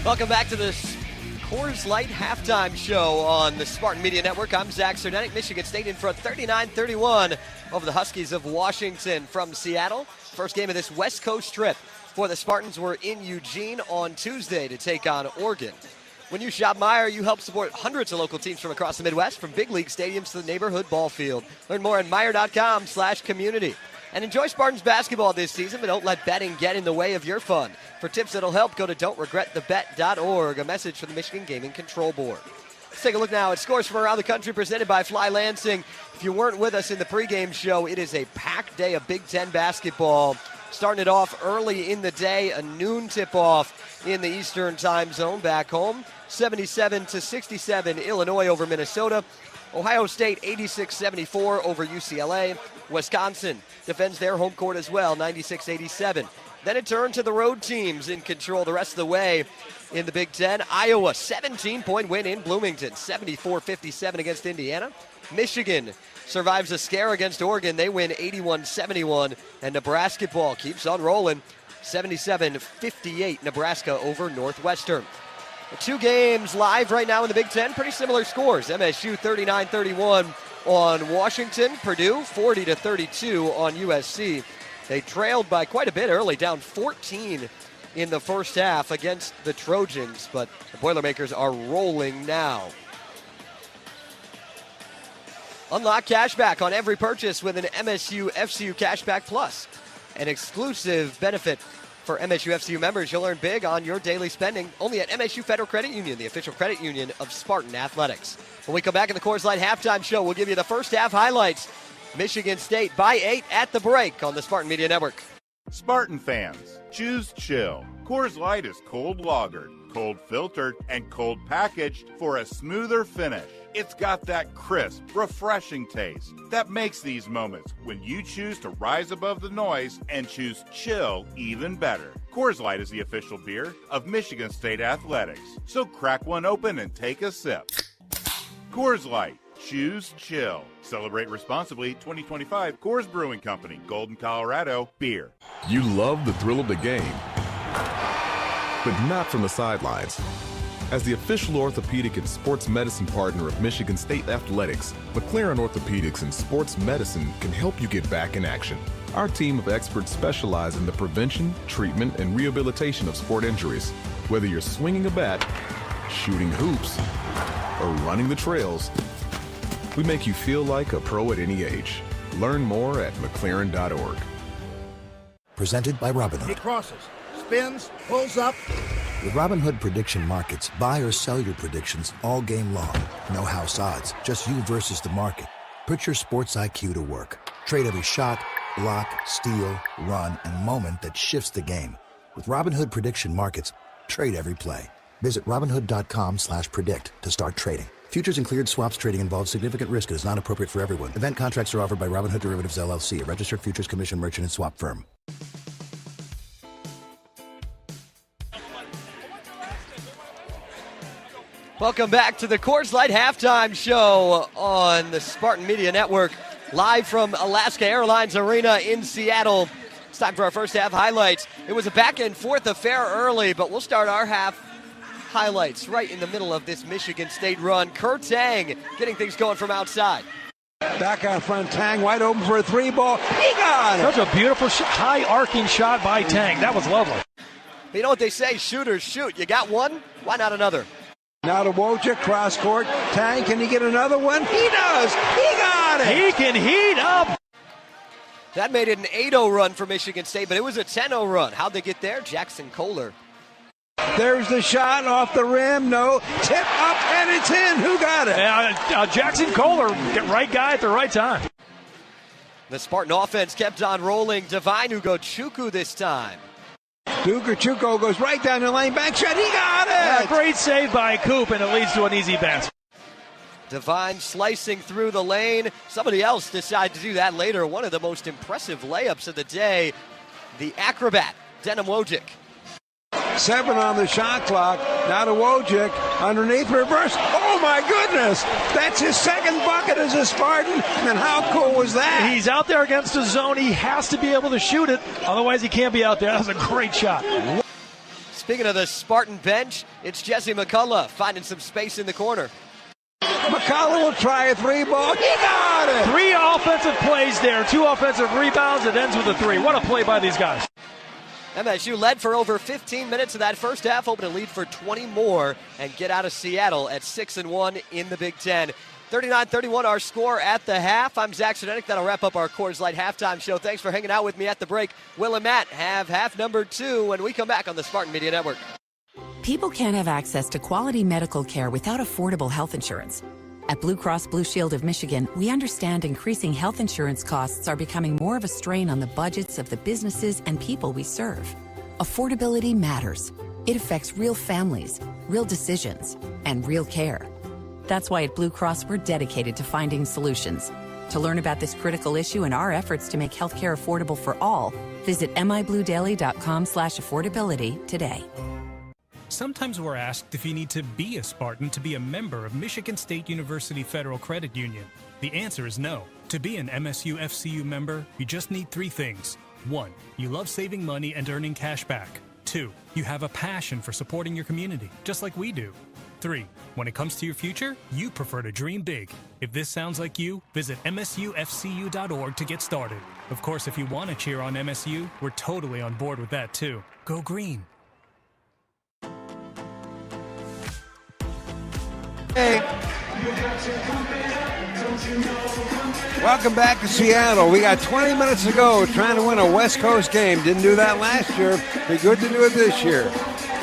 Welcome back to the Coors Light halftime show on the Spartan Media Network. I'm Zach Sardenik. Michigan State in front 39-31 over the Huskies of Washington from Seattle. First game of this West Coast trip for the Spartans. Were in Eugene on Tuesday to take on Oregon. When you shop Meijer, you help support hundreds of local teams from across the Midwest, from big league stadiums to the neighborhood ball field. Learn more at Meijer.com/community. And enjoy Spartans basketball this season, but don't let betting get in the way of your fun. For tips that'll help, go to don'tregretthebet.org, a message from the Michigan Gaming Control Board. Let's take a look now at scores from around the country presented by Fly Lansing. If you weren't with us in the pregame show, it is a packed day of Big Ten basketball. Starting it off early in the day, a noon tip-off in the Eastern time zone back home. 77-67, Illinois over Minnesota. Ohio State 86-74 over UCLA. Wisconsin defends their home court as well, 96-87. Then it turned to the road teams in control the rest of the way in the Big Ten. Iowa, 17-point win in Bloomington, 74-57 against Indiana. Michigan survives a scare against Oregon. They win 81-71. And Nebraska ball keeps on rolling, 77-58, Nebraska over Northwestern. The two games live right now in the Big Ten, pretty similar scores. MSU 39-31 on Washington. Purdue 40-32 on USC. They trailed by quite a bit early, down 14 in the first half against the Trojans, but the Boilermakers are rolling now. Unlock cashback on every purchase with an MSU FCU Cashback Plus. An exclusive benefit for MSU FCU members. You'll earn big on your daily spending only at MSU Federal Credit Union, the official credit union of Spartan Athletics. When we come back in the Coors Light halftime show, we'll give you the first half highlights. Michigan State by 8 at the break on the Spartan Media Network. Spartan fans, choose chill. Coors Light is cold lagered, cold filtered, and cold packaged for a smoother finish. It's got that crisp, refreshing taste that makes these moments when you choose to rise above the noise and choose chill even better. Coors Light is the official beer of Michigan State Athletics, so crack one open and take a sip. Coors Light, choose chill. Celebrate responsibly. 2025 Coors Brewing Company, Golden, Colorado, beer. You love the thrill of the game, but not from the sidelines. As the official orthopedic and sports medicine partner of Michigan State Athletics, McLaren Orthopedics and Sports Medicine can help you get back in action. Our team of experts specialize in the prevention, treatment, and rehabilitation of sport injuries. Whether you're swinging a bat, shooting hoops, or running the trails, we make you feel like a pro at any age. Learn more at McLaren.org. Presented by Robinhood. He crosses, spins, pulls up. With Robinhood Prediction Markets, buy or sell your predictions all game long. No house odds, just you versus the market. Put your sports IQ to work. Trade every shot, block, steal, run, and moment that shifts the game. With Robinhood Prediction Markets, trade every play. Visit Robinhood.com/predict to start trading. Futures and cleared swaps trading involves significant risk and is not appropriate for everyone. Event contracts are offered by Robinhood Derivatives LLC, a registered futures commission merchant and swap firm. Welcome back to the Coors Light halftime show on the Spartan Media Network, live from Alaska Airlines Arena in Seattle. It's time for our first half highlights. It was a back-and-forth affair early, but we'll start our half highlights right in the middle of this Michigan State run. Kurt Tang getting things going from outside. Back out front, Tang wide open for a three ball. He got it! Such a beautiful high arcing shot by Tang. That was lovely. You know what they say, shooters shoot. You got one, Why not another? Now to Wojcik, cross court, tag, can he get another one? He does! He got it! He can heat up! That made it an 8-0 run for Michigan State, but it was a 10-0 run. How'd they get there? Jackson Kohler. There's the shot off the rim. No. Tip up, and it's in. Who got it? Jackson Kohler, right guy at the right time. The Spartan offense kept on rolling. Divine Ugochukwu this time. Ugochukwu goes right down the lane. Back shot. He got it. Yeah, great save by Coop, and it leads to an easy basket. Divine slicing through the lane. Somebody else decided to do that later. One of the most impressive layups of the day. The acrobat, Denim Wojcik. 7 on the shot clock. Now to Wojcik. Underneath, reverse. Oh, my goodness. That's his second bucket as a Spartan. And how cool was that? He's out there against the zone. He has to be able to shoot it. Otherwise, he can't be out there. That was a great shot. Speaking of the Spartan bench, it's Jesse McCullough finding some space in the corner. McCullough will try a 3-ball. He got it! 3 offensive plays there. 2 offensive rebounds. It ends with a 3. What a play by these guys. MSU led for over 15 minutes of that first half, hoping to lead for 20 more and get out of Seattle at 6-1 in the Big Ten. 39-31 our score at the half. I'm Zach Serdenik. That'll wrap up our Coors Light halftime show. Thanks for hanging out with me at the break. Will and Matt have half number 2 when we come back on the Spartan Media Network. People can't have access to quality medical care without affordable health insurance. At Blue Cross Blue Shield of Michigan, we understand increasing health insurance costs are becoming more of a strain on the budgets of the businesses and people we serve. Affordability matters. It affects real families, real decisions, and real care. That's why at Blue Cross, we're dedicated to finding solutions. To learn about this critical issue and our efforts to make healthcare affordable for all, visit mibluedaily.com/affordability today. Sometimes we're asked if you need to be a Spartan to be a member of Michigan State University Federal Credit Union. The answer is no. To be an MSU FCU member, you just need 3 things. 1, you love saving money and earning cash back. 2, you have a passion for supporting your community, just like we do. 3, when it comes to your future, you prefer to dream big. If this sounds like you, visit msufcu.org to get started. Of course, if you want to cheer on MSU, we're totally on board with that too. Go green. Hey. Welcome back to Seattle. We got 20 minutes to go trying to win a West Coast game. Didn't do that last year. Be good to do it this year.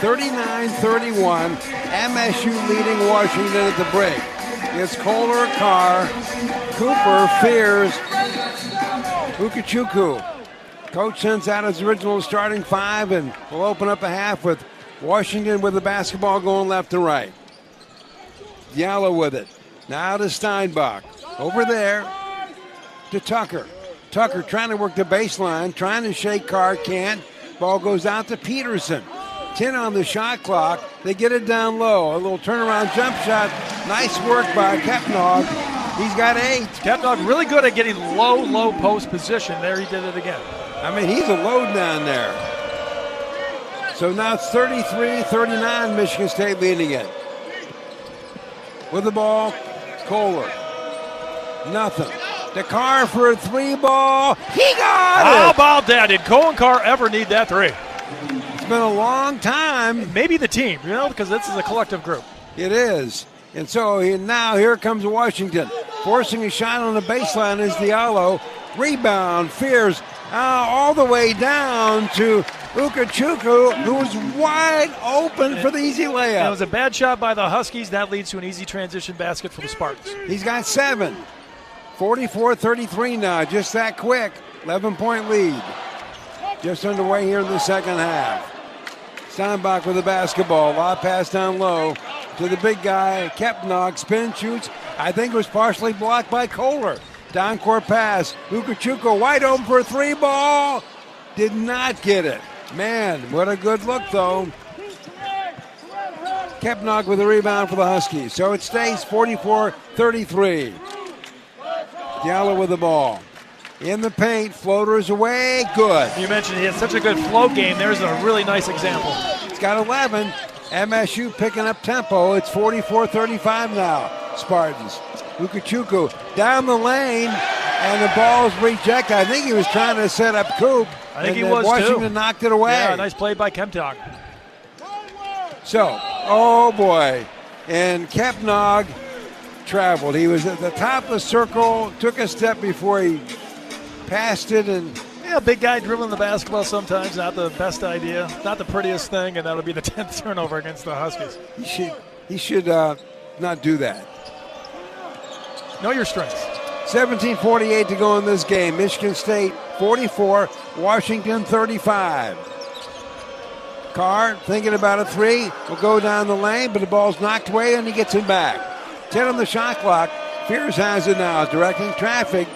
39-31. MSU leading Washington at the break. It's Kohler, Carr, Cooper, Fears, Ugochukwu. Coach sends out his original starting 5 and will open up a half with Washington with the basketball going left and right. Diallo with it. Now to Steinbach. Over there to Tucker. Tucker trying to work the baseline, trying to shake Carr, can't. Ball goes out to Peterson. 10 on the shot clock. They get it down low. A little turnaround jump shot. Nice work by Kepnog. He's got 8. Kepnog really good at getting low post position. There he did it again. I mean, he's a load down there. So now it's 33-39, Michigan State leading it. With the ball, Kohler. Nothing. To Carr for a 3-ball. He got it! How about that? Did Cole and Carr ever need that 3? It's been a long time. Maybe the team, because this is a collective group. It is. And so now here comes Washington. Forcing a shot on the baseline is Diallo. Rebound, Fears all the way down to Ugochukwu, who was wide open for the easy layup. It was a bad shot by the Huskies. That leads to an easy transition basket for the Spartans. He's got 7. 44-33 now, just that quick. 11-point lead. Just underway here in the second half. Steinbach with the basketball. Lob pass down low to the big guy. Kepnog spin shoots. I think it was partially blocked by Kohler. Down court pass. Ugochukwu wide open for a 3-ball. Did not get it. Man, what a good look, though. Kepnog with the rebound for the Huskies. So it stays 44-33. Diallo with the ball. In the paint, floaters away, good. You mentioned he had such a good flow game. There's a really nice example. It's got 11. MSU picking up tempo. It's 44-35 now, Spartans. Ugochukwu down the lane, and the ball's rejected. I think he was trying to set up Coop. I think he was Washington too. Knocked it away. Yeah, nice play by Kepnog. So Oh, boy. And Kepnog traveled. He was at the top of the circle, took a step before he passed it, and yeah, big guy dribbling the basketball sometimes, not the best idea, not the prettiest thing, and that'll be the 10th turnover against the Huskies. He should not do that. Know your strengths. 17:48 to go in this game. Michigan State 44, Washington 35. Carr thinking about a three, will go down the lane, but the ball's knocked away and he gets it back. 10 on the shot clock. Fears has it now, directing traffic.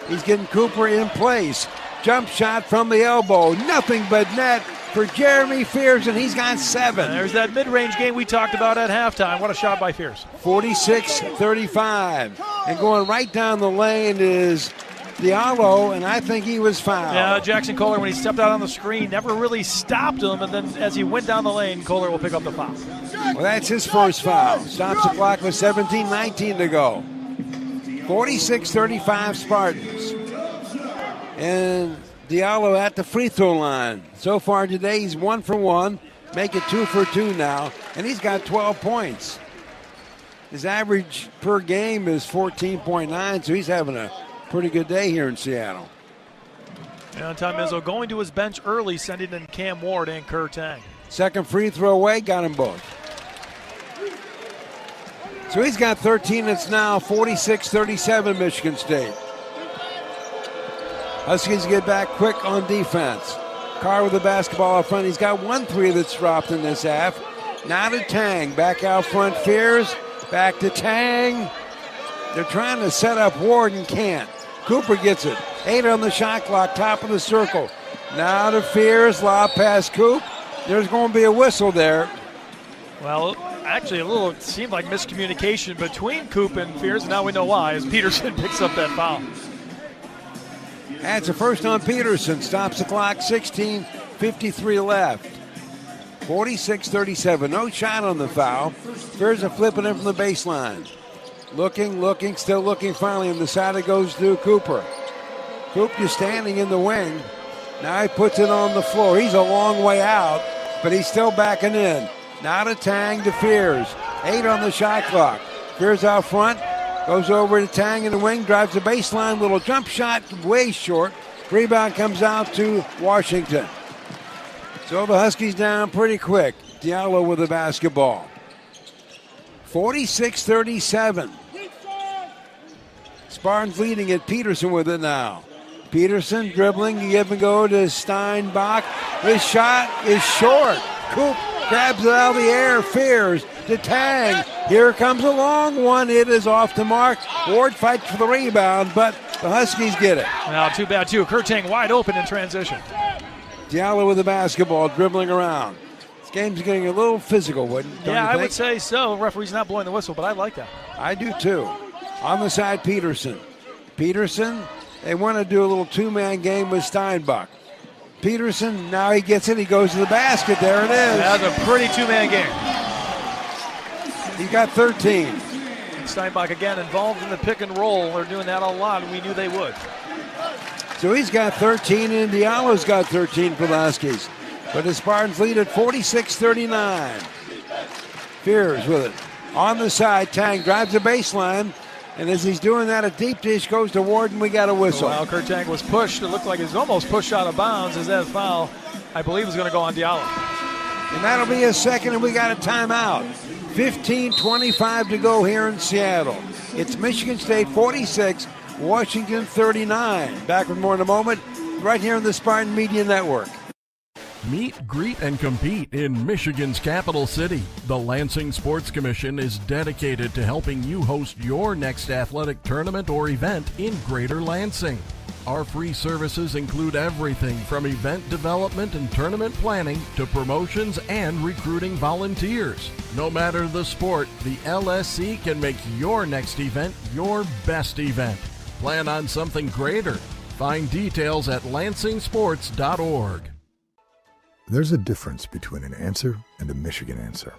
He's getting Cooper in place. Jump shot from the elbow. Nothing but net for Jeremy Fears, and he's got 7. And there's that mid-range game we talked about at halftime. What a shot by Fears. 46-35. And going right down the lane is Diallo, and I think he was fouled. Yeah, Jackson Kohler, when he stepped out on the screen, never really stopped him, and then as he went down the lane, Kohler will pick up the foul. Well, that's his first foul. Stops the clock with 17:19 to go. 46-35 Spartans. And Diallo at the free throw line. So far today, he's 1 for 1. Make it 2 for 2 now. And he's got 12 points. His average per game is 14.9, so he's having a pretty good day here in Seattle. And Tom Izzo going to his bench early, sending in Cam Ward and Kerr Tang. Second free throw away, got them both. So he's got 13. It's now 46-37 Michigan State. Huskies get back quick on defense. Carr with the basketball up front. He's got 1 3 that's dropped in this half. Now to Tang. Back out front, Fears. Back to Tang. They're trying to set up Ward and can't. Cooper gets it. 8 on the shot clock, top of the circle. Now to Fears. Lob past Coop. There's going to be a whistle there. Well, actually, it seemed like miscommunication between Coop and Fears, and now we know why, as Peterson picks up that foul. That's a first on Peterson. Stops the clock, 16:53 left. 46-37. No shot on the foul. Fears are flipping in from the baseline. Looking, still looking finally, and the side it goes to Cooper. Coop just standing in the wing. Now he puts it on the floor. He's a long way out, but he's still backing in. Now to Tang to Fears. 8 on the shot clock. Fears out front. Goes over to Tang in the wing. Drives the baseline. Little jump shot. Way short. Rebound comes out to Washington. So the Huskies down pretty quick. Diallo with the basketball. 46-37. Spartans leading it. Peterson with it now. Peterson dribbling. Give and go to Steinbach. His shot is short. Coop grabs it out of the air. Fears to Tang. Here comes a long one. It is off the mark. Ward fights for the rebound, but the Huskies get it. Now, too bad, too. Kerr Tang wide open in transition. Diallo with the basketball, dribbling around. This game's getting a little physical, wouldn't it? Yeah, I would say so. Referee's not blowing the whistle, but I like that. I do, too. On the side, Peterson. Peterson, they want to do a little two-man game with Steinbach. Peterson, now he gets it. He goes to the basket. There it is. That's a pretty two-man game. He got 13. Steinbach again involved in the pick and roll. They're doing that a lot, and we knew they would. So he's got 13, and Diallo's got 13 for the Huskies. But the Spartans lead at 46-39. Fears with it. On the side, Tang drives the baseline. And as he's doing that, a deep dish goes to Ward, and we got a whistle. Well, Kerr Tang was pushed. It looked like he was almost pushed out of bounds as that foul, I believe, is going to go on Diallo. And that'll be a second, and we got a timeout. 15:25 to go here in Seattle. It's Michigan State 46, Washington 39. Back with more in a moment, right here on the Spartan Media Network. Meet, greet, and compete in Michigan's capital city. The Lansing Sports Commission is dedicated to helping you host your next athletic tournament or event in Greater Lansing. Our free services include everything from event development and tournament planning to promotions and recruiting volunteers. No matter the sport, the LSC can make your next event your best event. Plan on something greater. Find details at lansingsports.org. There's a difference between an answer and a Michigan answer.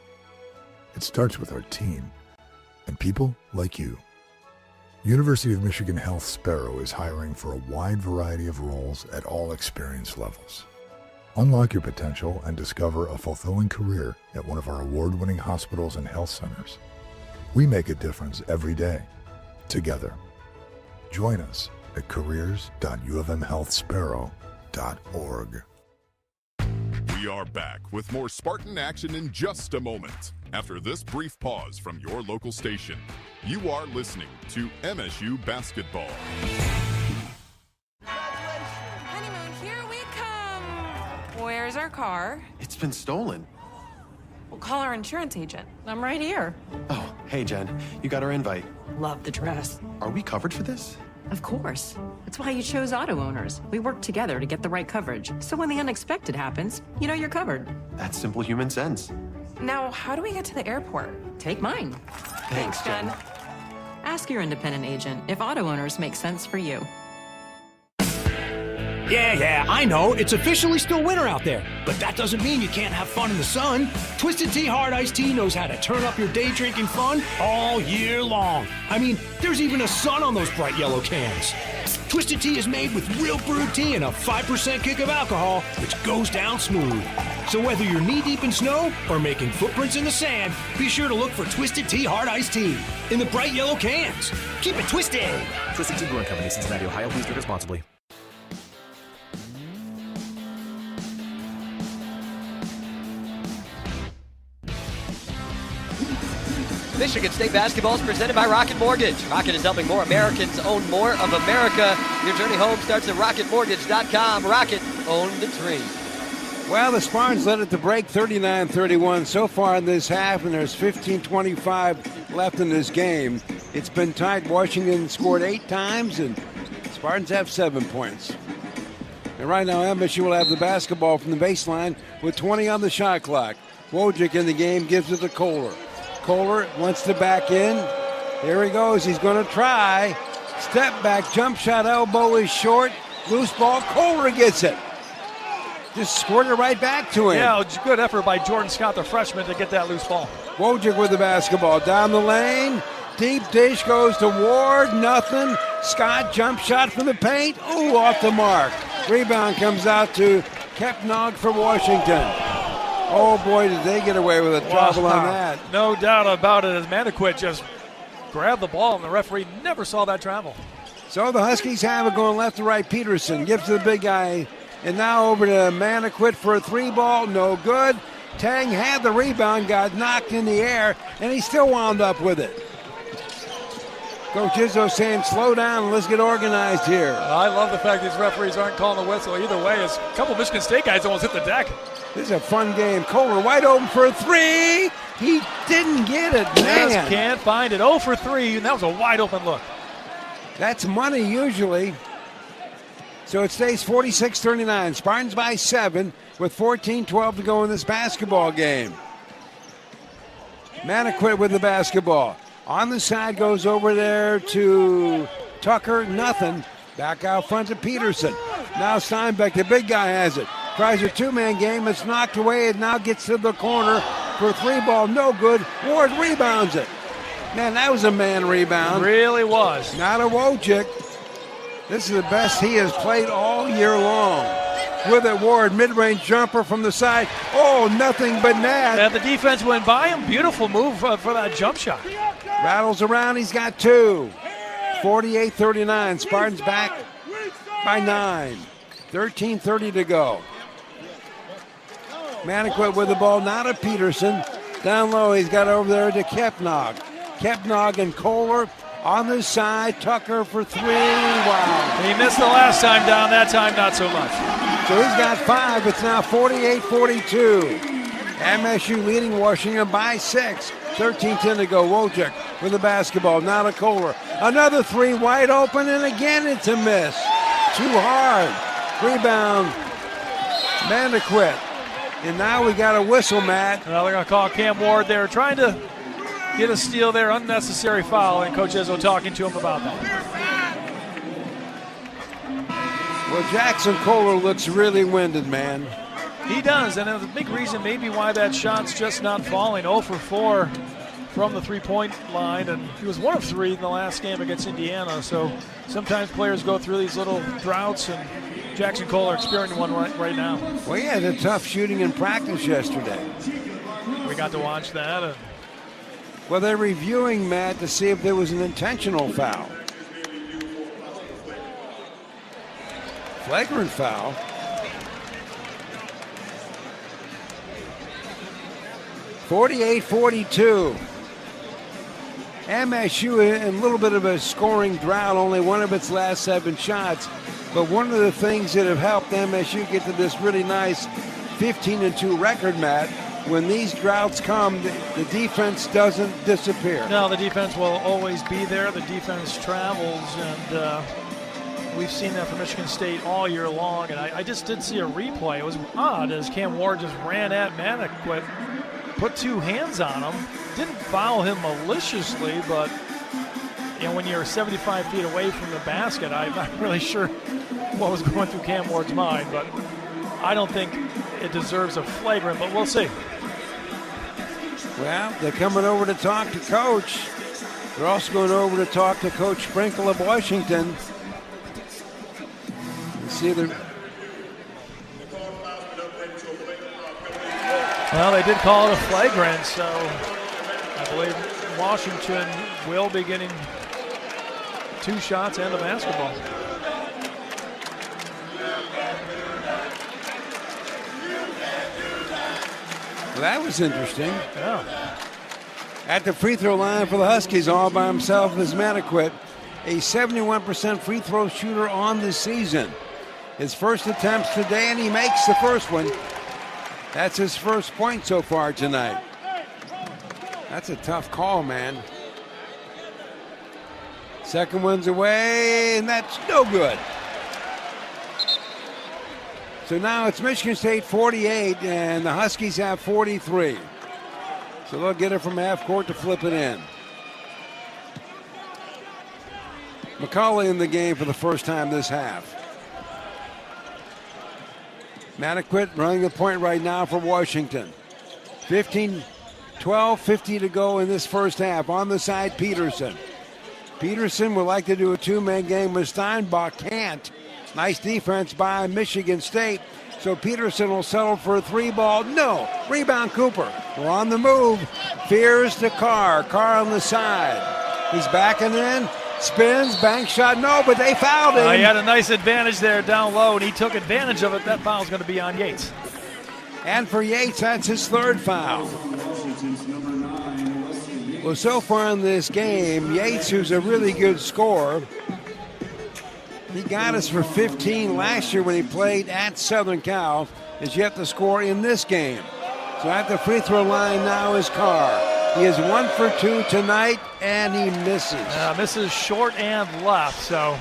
It starts with our team and people like you. University of Michigan Health Sparrow is hiring for a wide variety of roles at all experience levels. Unlock your potential and discover a fulfilling career at one of our award-winning hospitals and health centers. We make a difference every day, together. Join us at careers.ufmhealthsparrow.org. We are back with more Spartan action in just a moment. After this brief pause from your local station, you are listening to MSU Basketball. Honeymoon, here we come. Where's our car? It's been stolen. We'll call our insurance agent. I'm right here. Oh, hey, Jen. You got our invite. Love the dress. Are we covered for this? Of course. That's why you chose auto owners. We work together to get the right coverage. So when the unexpected happens, you know you're covered. That's simple human sense. Now, how do we get to the airport? Take mine. Thanks, Jen. Ask your independent agent if auto owners make sense for you. Yeah, I know. It's officially still winter out there. But that doesn't mean you can't have fun in the sun. Twisted Tea Hard Iced Tea knows how to turn up your day drinking fun all year long. I mean, there's even a sun on those bright yellow cans. Twisted Tea is made with real brewed tea and a 5% kick of alcohol, which goes down smooth. So whether you're knee-deep in snow or making footprints in the sand, be sure to look for Twisted Tea Hard Iced Tea in the bright yellow cans. Keep it twisted. Twisted Tea Brewing Company, Cincinnati, Ohio. Please drink responsibly. Michigan State basketball is presented by Rocket Mortgage. Rocket is helping more Americans own more of America. Your journey home starts at rocketmortgage.com. Rocket, own the dream. Well, the Spartans led it to break 39-31 so far in this half, and there's 15:25 left in this game. It's been tight. Washington scored 8 times, and Spartans have 7 points. And right now, MSU will have the basketball from the baseline with 20 on the shot clock. Wojcik in the game gives it to Kohler. Kohler wants to back in. Here he goes. He's going to try. Step back, jump shot, elbow is short. Loose ball. Kohler gets it. Just scored it right back to him. Yeah, it's a good effort by Jordan Scott, the freshman, to get that loose ball. Wojcik with the basketball. Down the lane. Deep dish goes to Ward. Nothing. Scott, jump shot from the paint. Ooh, off the mark. Rebound comes out to Kepnog for Washington. Oh, boy, did they get away with a travel on that. No doubt about it, as Maniquit just grabbed the ball, and the referee never saw that travel. So the Huskies have it going left to right. Peterson gives to the big guy, and now over to Maniquit for a 3-ball. No good. Tang had the rebound, got knocked in the air, and he still wound up with it. Coach Izzo saying, slow down and let's get organized here. I love the fact these referees aren't calling the whistle either way, as a couple of Michigan State guys almost hit the deck. This is a fun game. Kohler wide open for a 3. He didn't get it, man. Just can't find it. 0 for 3, and that was a wide open look. That's money usually. So it stays 46-39. Spartans by 7 with 14-12 to go in this basketball game. Maniquit with the basketball. On the side, goes over there to Tucker. Nothing. Back out front to Peterson. Now Steinbeck, the big guy, has it. Tries a 2-man game. It's knocked away. It now gets to the corner for a 3-ball. No good. Ward rebounds it. Man, that was a man rebound. It really was. Not a Wojcik. This is the best he has played all year long. With it, Ward, mid-range jumper from the side. Oh, nothing but net. And the defense went by him. Beautiful move for that jump shot. Rattles around. He's got 2. 48-39. Spartans back by 9. 13:30 to go. Maniquit with the ball, now to Peterson. Down low, he's got over there to Kepnog. Kepnog and Kohler on the side. Tucker for 3. Wow. He missed the last time down. That time, not so much. So he's got 5. It's now 48-42. MSU leading Washington by 6. 13:10 to go. Wojcik with the basketball. Now to Kohler. Another 3 wide open, and again it's a miss. Too hard. Rebound. Maniquit. And now we got a whistle, Matt. Well, they're going to call Cam Ward. They were trying to get a steal there, unnecessary foul, and Coach Izzo talking to him about that. Well, Jackson Kohler looks really winded, man. He does, and the big reason maybe why that shot's just not falling. 0 for 4 from the three-point line, and he was 1 of 3 in the last game against Indiana. So sometimes players go through these little droughts, and Jackson Cole are experiencing one right now. Well, he had a tough shooting in practice yesterday. We got to watch that. Well, they're reviewing, Matt, to see if there was an intentional foul. Flagrant foul. (48-42). MSU in a little bit of a scoring drought, only one of its last 7 shots. But one of the things that have helped MSU get to this really nice 15-2 record, Matt, when these droughts come, the defense doesn't disappear. No, the defense will always be there. The defense travels, and we've seen that from Michigan State all year long. And I just did see a replay. It was odd as Cam Ward just ran at Maniquit, put 2 hands on him. Didn't foul him maliciously, but when you're 75 feet away from the basket, I'm not really sure what was going through Cam Ward's mind, but I don't think it deserves a flagrant, but we'll see. Well, they're coming over to talk to Coach. They're also going over to talk to Coach Sprinkle of Washington. Let's see the. Well, they did call it a flagrant, so I believe Washington will be getting 2 shots and a basketball. Well, that was interesting. Yeah. At the free throw line for the Huskies, all by himself is Maniquit, a 71% free throw shooter on the season. His first attempts today, and he makes the first one. That's his first point so far tonight. That's a tough call, man. Second one's away, and that's no good. So now it's Michigan State 48, and the Huskies have 43. So they'll get it from half court to flip it in. McCauley in the game for the first time this half. Maniquit running the point right now for Washington. 12:50 to go in this first half. On the side, Peterson. Peterson would like to do a 2-man game with Steinbach. Can't. Nice defense by Michigan State. So Peterson will settle for a 3-ball. No. Rebound Cooper. We're on the move. Fears to Carr. Carr on the side. He's backing in. Spins, bank shot, no, but they fouled him. He had a nice advantage there down low, and he took advantage of it. That foul's going to be on Yates. And for Yates, that's his 3rd foul. Well, so far in this game, Yates, who's a really good scorer, he got us for 15 last year when he played at Southern Cal, is yet to score in this game. So at the free throw line now is Carr. He is 1 for 2 tonight, and he misses. Misses short and left, so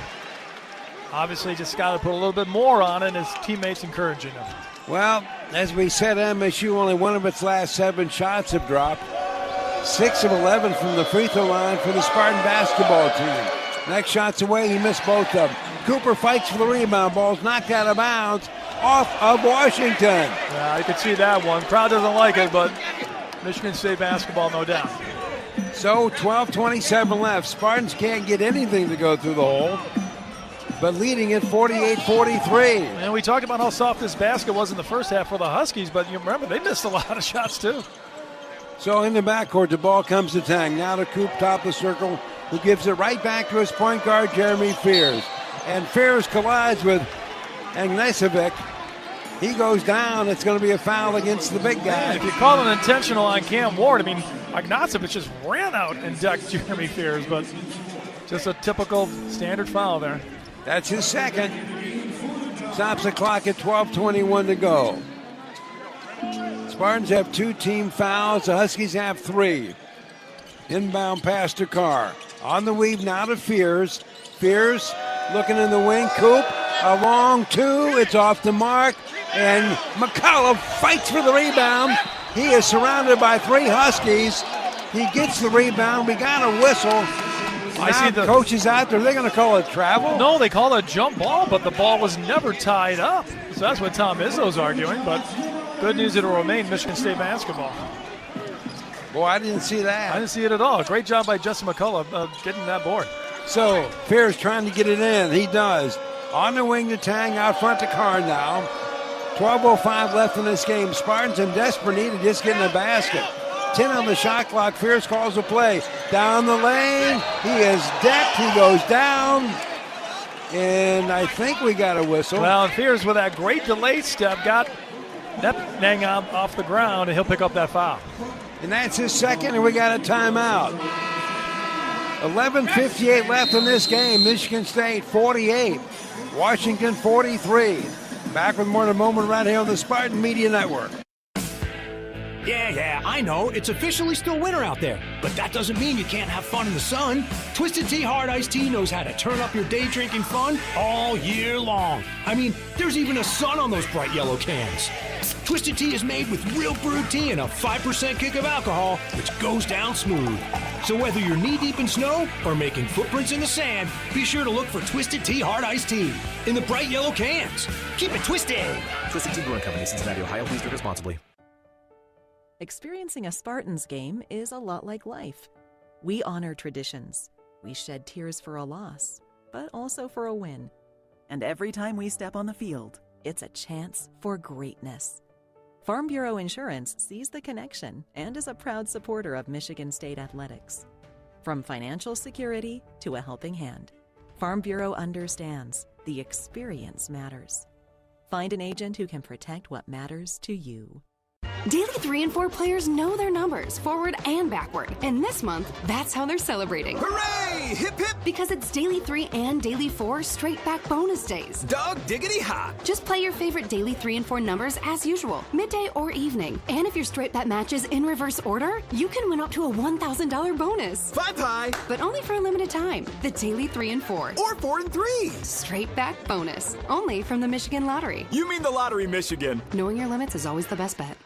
obviously just got to put a little bit more on it, and his teammates encouraging him. Well, as we said, MSU, only one of its last 7 shots have dropped. 6 of 11 from the free throw line for the Spartan basketball team. Next shot's away, he missed both of them. Cooper fights for the rebound, ball's knocked out of bounds off of Washington. Yeah, you can see that one. Crowd doesn't like it, but Michigan State basketball, no doubt. So 12:27 left. Spartans can't get anything to go through the hole, but leading it 48-43. And we talked about how soft this basket was in the first half for the Huskies, but you remember they missed a lot of shots too. So in the backcourt, the ball comes to Tang. Now to Coop, top of the circle, who gives it right back to his point guard, Jeremy Fears. And Fears collides with Agnesevic. He goes down. It's going to be a foul against the big guy. If you call it intentional on Cam Ward, I mean, Agnesevic just ran out and ducked Jeremy Fears, but just a typical standard foul there. That's his second. Stops the clock at 12:21 to go. Spartans have 2 team fouls. The Huskies have 3. Inbound pass to Carr. On the weave now to Fears. Fears looking in the wing. Coop, a long 2. It's off the mark. And McCullough fights for the rebound. He is surrounded by 3 Huskies. He gets the rebound. We got a whistle. I see the coach is out there. Are they going to call it travel? No, they call it a jump ball, but the ball was never tied up. So that's what Tom Izzo's arguing. But good news, it'll remain Michigan State basketball. Boy, I didn't see that. I didn't see it at all. Great job by Justin McCullough getting that board. So Fears trying to get it in. He does. On the wing to Tang, out front to Carr now. 12:05 left in this game. Spartans in desperate need of just getting a basket. 10 on the shot clock. Fierce calls a play. Down the lane. He is decked. He goes down. And I think we got a whistle. Well, and Fierce with that great delay step got Nang off the ground, and he'll pick up that foul. And that's his second, and we got a timeout. 11:58 left in this game. Michigan State 48. Washington 43. Back with more in a moment right here on the Spartan Media Network. Yeah, I know. It's officially still winter out there. But that doesn't mean you can't have fun in the sun. Twisted Tea Hard Iced Tea knows how to turn up your day drinking fun all year long. I mean, there's even a sun on those bright yellow cans. Twisted Tea is made with real brewed tea and a 5% kick of alcohol, which goes down smooth. So whether you're knee-deep in snow or making footprints in the sand, be sure to look for Twisted Tea Hard Iced Tea in the bright yellow cans. Keep it twisted. Twisted Tea Brewing Company, Cincinnati, Ohio. Please drink responsibly. Experiencing a Spartans game is a lot like life. We honor traditions. We shed tears for a loss, but also for a win. And every time we step on the field, it's a chance for greatness. Farm Bureau Insurance sees the connection and is a proud supporter of Michigan State athletics. From financial security to a helping hand, Farm Bureau understands the experience matters. Find an agent who can protect what matters to you. Daily 3 and 4 players know their numbers, forward and backward. And this month, that's how they're celebrating. Hooray! Hip hip! Because it's Daily 3 and Daily 4 straight back bonus days. Dog diggity hot! Just play your favorite Daily 3 and 4 numbers as usual, midday or evening. And if your straight bet matches in reverse order, you can win up to a $1,000 bonus. 5 high! But only for a limited time. The Daily 3 and 4. Or 4 and 3! Straight back bonus. Only from the Michigan Lottery. You mean the Lottery Michigan. Knowing your limits is always the best bet.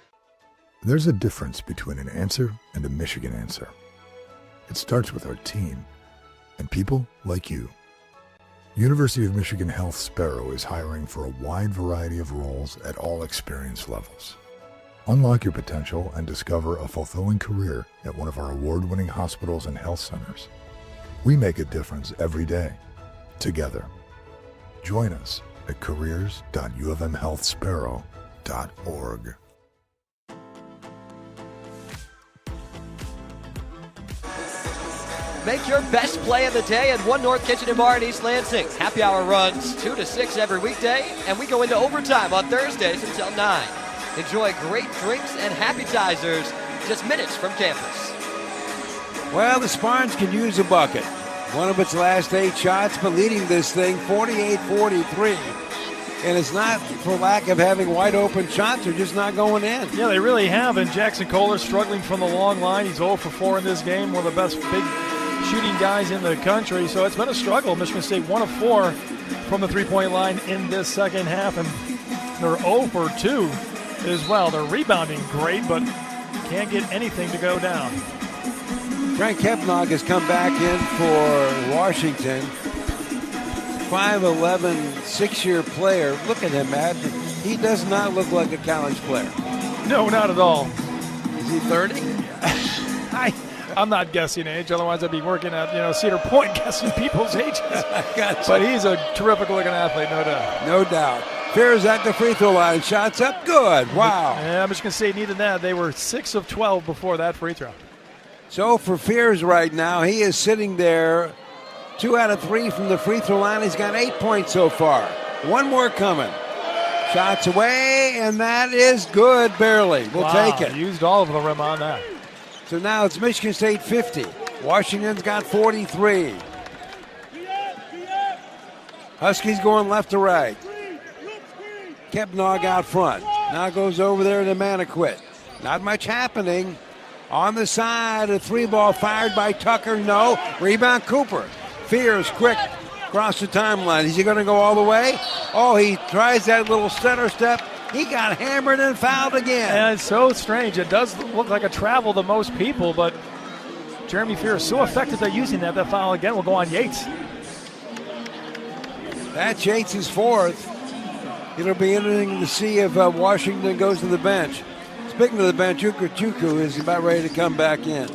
There's a difference between an answer and a Michigan answer. It starts with our team and people like you. University of Michigan Health Sparrow is hiring for a wide variety of roles at all experience levels. Unlock your potential and discover a fulfilling career at one of our award-winning hospitals and health centers. We make a difference every day, together. Join us at careers.ufmhealthsparrow.org. Make your best play of the day at One North Kitchen and Bar in East Lansing. Happy hour runs 2 to 6 every weekday, and we go into overtime on Thursdays until 9. Enjoy great drinks and appetizers just minutes from campus. Well, the Spartans could use a bucket. One of its last 8 shots, but leading this thing 48-43. And it's not for lack of having wide open shots. They're just not going in. Yeah, they really have. And Jackson Kohler struggling from the long line. He's 0 for 4 in this game. One of the best big shooting guys in the country. So it's been a struggle. Michigan State 1 of 4 from the three-point line in this second half. And they're 0 for 2 as well. They're rebounding great, but can't get anything to go down. Frank Kepnog has come back in for Washington. 5'11", 6-year player. Look at him, Matt. He does not look like a college player. No, not at all. Is he 30? I'm not guessing age. Otherwise, I'd be working at Cedar Point guessing people's ages. Gotcha. But he's a terrific-looking athlete, no doubt. No doubt. Fears at the free throw line. Shots up. Good. Wow. Yeah, Michigan State needed that. They were 6 of 12 before that free throw. So for Fears right now, he is sitting there 2 out of 3 from the free throw line. He's got 8 points so far. One more coming. Shots away, and that is good, barely. We'll take it. Used all of the rim on that. So now it's Michigan State 50. Washington's got 43. Huskies going left to right. Kepnog out front. Now goes over there to Maniquit. Not much happening. On the side, a 3-ball fired by Tucker. No. Rebound Cooper. Fears quick across the timeline. Is he going to go all the way? Oh, he tries that little stutter step. He got hammered and fouled again. And it's so strange. It does look like a travel to most people, but Jeremy Fears is so effective at using that foul again will go on Yates. That's Yates' 4th. It'll be interesting to see if Washington goes to the bench. Speaking of the bench, Chuku is about ready to come back in.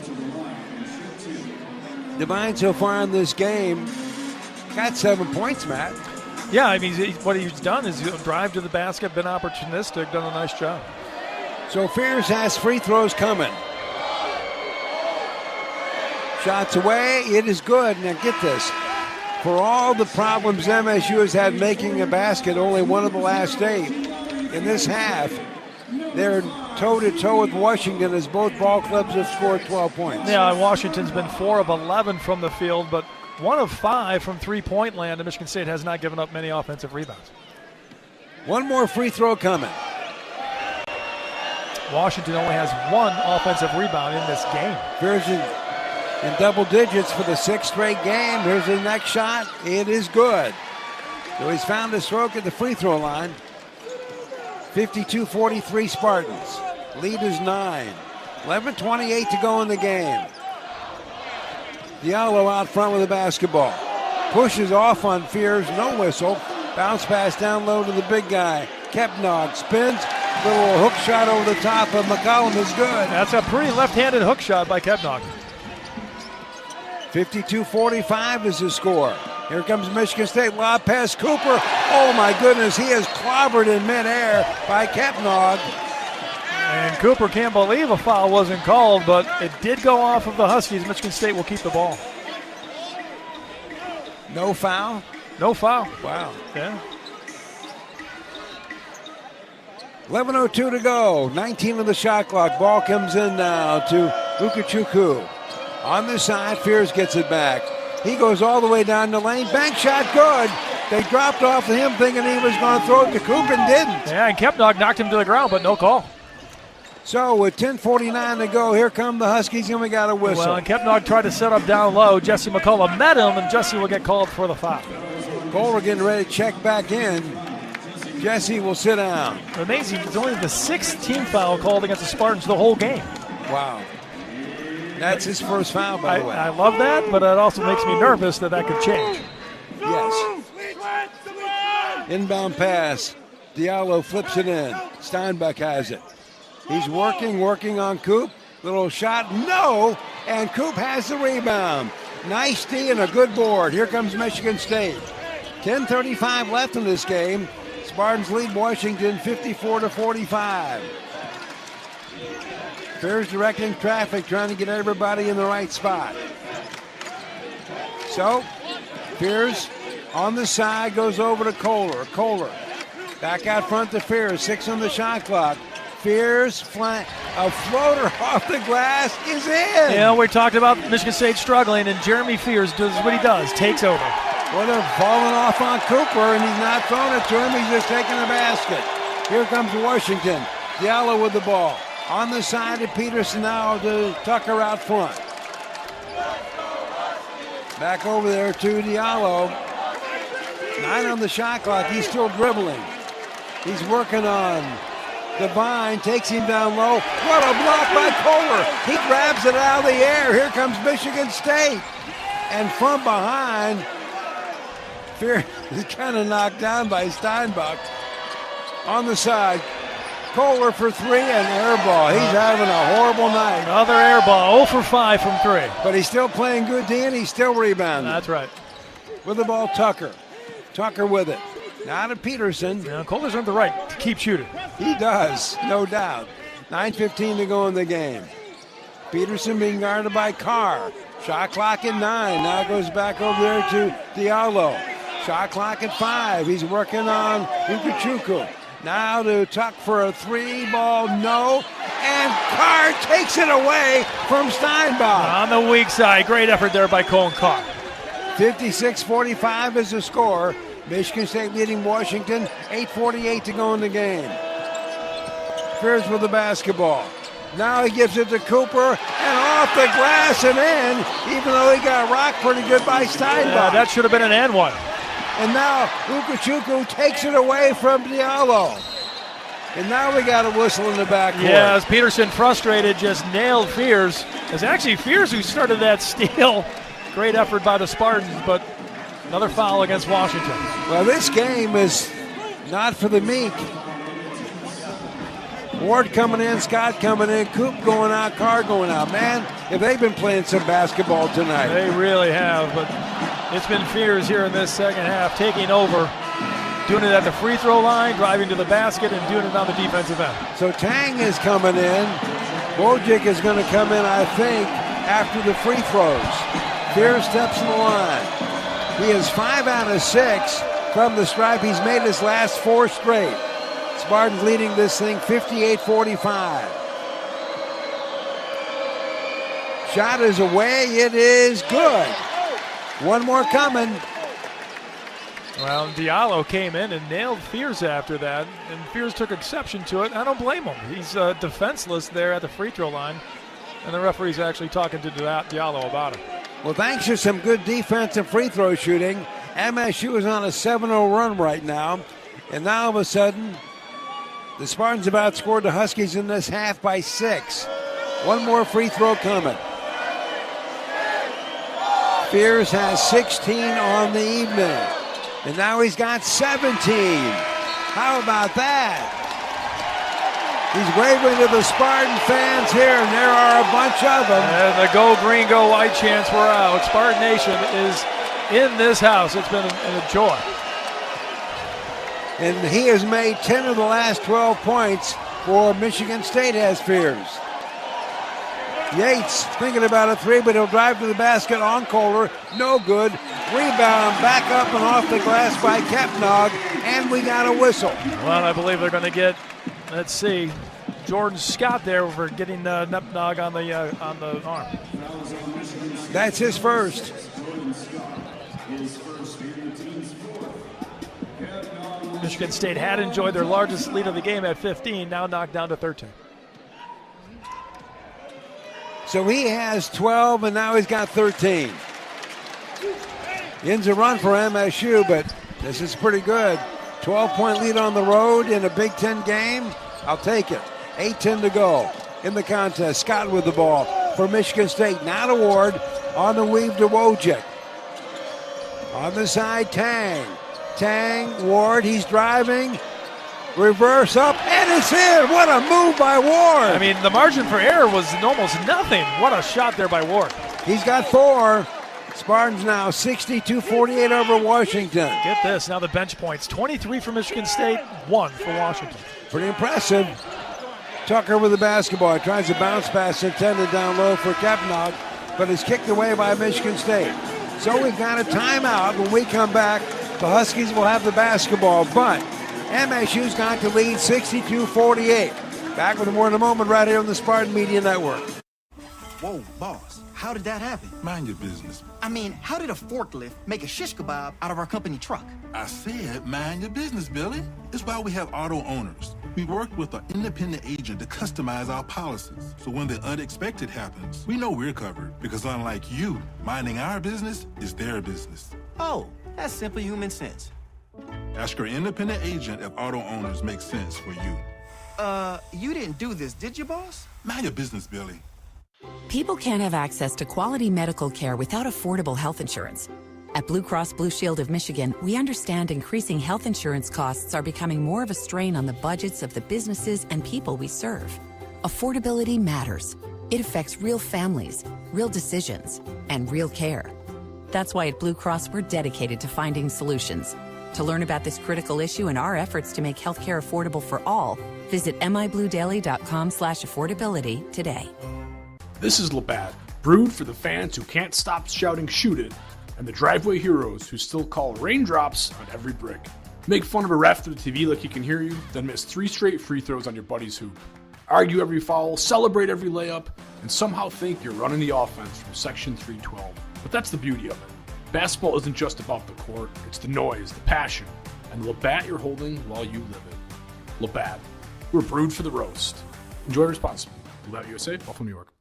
Devine so far in this game got 7 points, Matt. Yeah, I mean, what he's done is drive to the basket, been opportunistic, done a nice job. So Fears has free throws coming. Shots away, it is good. Now get this. For all the problems MSU has had making a basket, only one of the last 8. In this half, they're toe-to-toe with Washington as both ball clubs have scored 12 points. Yeah, Washington's been 4 of 11 from the field, but 1 of 5 from three-point land, and Michigan State has not given up many offensive rebounds. One more free throw coming. Washington only has 1 offensive rebound in this game. Fears in double digits for the 6th straight game. Here's the next shot. It is good. So he's found a stroke at the free throw line. 52-43 Spartans. Lead is 9. 11:28 to go in the game. Diallo out front with the basketball. Pushes off on Fears. No whistle. Bounce pass down low to the big guy. Kepnog spins. Little hook shot over the top of McCollum is good. That's a pretty left-handed hook shot by Kepnog. 52-45 is the score. Here comes Michigan State. Lob pass Cooper. Oh my goodness, he is clobbered in midair by Kepnog. And Cooper can't believe a foul wasn't called, but it did go off of the Huskies. Michigan State will keep the ball. No foul? No foul. Wow. Yeah. 11:02 to go. 19 on the shot clock. Ball comes in now to Ukachukwu. On the side, Fears gets it back. He goes all the way down the lane. Bank shot good. They dropped off of him thinking he was going to throw it to Coop and didn't. Yeah, and Kepnog knocked him to the ground, but no call. So with 10:49 to go, here come the Huskies, and we got a whistle. Well, and Kepnog tried to set up down low. Jesse McCullough met him, and Jesse will get called for the foul. Kohler getting ready to check back in. Jesse will sit down. Amazing. It's only the 6th team foul called against the Spartans the whole game. Wow. That's his first foul, by the way. I love that, but it also makes me nervous that could change. Yes. Inbound pass. Diallo flips it in. Steinbeck has it. He's working on Coop. Little shot, no! And Coop has the rebound. Nice D and a good board. Here comes Michigan State. 10:35 left in this game. Spartans lead Washington 54-45. Fears directing traffic, trying to get everybody in the right spot. So, Fears on the side goes over to Kohler. Kohler back out front to Fears. 6 on the shot clock. Fears, a floater off the glass is in. Yeah, we talked about Michigan State struggling, and Jeremy Fears does what he does, takes over. Well, they're falling off on Cooper, and he's not throwing it to him. He's just taking the basket. Here comes Washington. Diallo with the ball. On the side of Peterson now to Tucker out front. Back over there to Diallo. 9 on the shot clock. He's still dribbling. He's working on Devine, takes him down low. What a block by Kohler. He grabs it out of the air. Here comes Michigan State. And from behind, Fear is kind of knocked down by Steinbach. On the side, Kohler for 3 and air ball. He's having a horrible night. Another air ball, 0 for 5 from 3. But he's still playing good D and he's still rebounding. That's right. With the ball, Tucker. Tucker with it. Now to Peterson. Now, Kohler's earned the right to keep shooting. He does, no doubt. 9:15 to go in the game. Peterson being guarded by Carr. Shot clock at 9. Now goes back over there to Diallo. Shot clock at 5. He's working on Ukachukwu. Now to Tuck for a 3 ball, no. And Carr takes it away from Steinbach. On the weak side, great effort there by Colin Carr. 56-45 is the score. Michigan State leading Washington. 8:48 to go in the game. Fears with the basketball. Now he gives it to Cooper, and off the glass and in, even though he got rocked pretty good by Steinbach. That should have been an and one. And now Ukachukwu takes it away from Diallo. And now we got a whistle in the backcourt. Yeah, as Peterson, frustrated, just nailed Fears. It's actually Fears who started that steal. Great effort by the Spartans, but another foul against Washington. Well, this game is not for the meek. Ward coming in, Scott coming in, Coop going out, Carr going out. Man, if they've been playing some basketball tonight. They really have, but it's been Fears here in this second half taking over. doing it at the free throw line, driving to the basket, and doing it on the defensive end. So Tang is coming in. Wojcik is going to come in, I think, after the free throws. Fear steps in the line. He is 5 out of 6 from the stripe. He's made his last 4 straight. Spartans leading this thing 58-45. Shot is away. It is good. One more coming. Well, Diallo came in and nailed Fears after that, and Fears took exception to it. I don't blame him. He's defenseless there at the free throw line, and the referee's actually talking to Diallo about it. Well, thanks to some good defense and free throw shooting, MSU is on a 7-0 run right now, and now all of a sudden, the Spartans have outscored the Huskies in this half by 6. One more free throw coming. Fears has 16 on the evening. And now he's got 17. How about that? He's waving to the Spartan fans here, and there are a bunch of them. And the go green, go white chants were out. Spartan Nation is in this house. It's been a joy. And he has made 10 of the last 12 points for Michigan State, has Fears. Yates thinking about a 3, but he'll drive to the basket on Kohler. No good. Rebound back up and off the glass by Kepnog, and we got a whistle. Well, I believe they're going to get, let's see, Jordan Scott there for getting Kepnog on the arm. That's his first. Michigan State had enjoyed their largest lead of the game at 15, now knocked down to 13. So he has 12, and now he's got 13. Ends a run for MSU, but this is pretty good. 12-point lead on the road in a Big Ten game. I'll take it. 8:10 to go in the contest. Scott with the ball for Michigan State. Now to Ward on the weave to Wojcik. On the side, Tang. Tang, Ward, he's driving. Reverse up, and it's in. What a move by Ward. I mean, the margin for error was almost nothing. What a shot there by Ward. He's got 4. Spartans now 62-48 over Washington. Get this, now the bench points. 23 for Michigan State, 1 for Washington. Pretty impressive. Tucker with the basketball. Tries a bounce pass intended down low for Kepnog, but is kicked away by Michigan State. So we've got a timeout. When we come back, the Huskies will have the basketball, but MSU's got to lead 62-48. Back with more in a moment right here on the Spartan Media Network. Whoa, boss. How did that happen? Mind your business. I mean, how did a forklift make a shish kebab out of our company truck? I said mind your business, Billy. It's why we have auto owners. We work with an independent agent to customize our policies. So when the unexpected happens, we know we're covered. Because unlike you, minding our business is their business. Oh, that's simple human sense. Ask your independent agent if auto owners make sense for you. You didn't do this, did you, boss? Mind your business, Billy. People can't have access to quality medical care without affordable health insurance. At Blue Cross Blue Shield of Michigan, we understand increasing health insurance costs are becoming more of a strain on the budgets of the businesses and people we serve. Affordability matters. It affects real families, real decisions, and real care. That's why at Blue Cross, we're dedicated to finding solutions. To learn about this critical issue and our efforts to make healthcare affordable for all, visit mibluedaily.com/affordability today. This is Labatt, brewed for the fans who can't stop shouting "shoot it," and the driveway heroes who still call raindrops on every brick. Make fun of a ref through the TV like he can hear you, then miss 3 straight free throws on your buddy's hoop. Argue every foul, celebrate every layup, and somehow think you're running the offense from Section 312. But that's the beauty of it. Basketball isn't just about the court, it's the noise, the passion, and the Labatt you're holding while you live it. Labatt, we're brewed for the roast. Enjoy responsibly. Labatt USA, Buffalo, New York.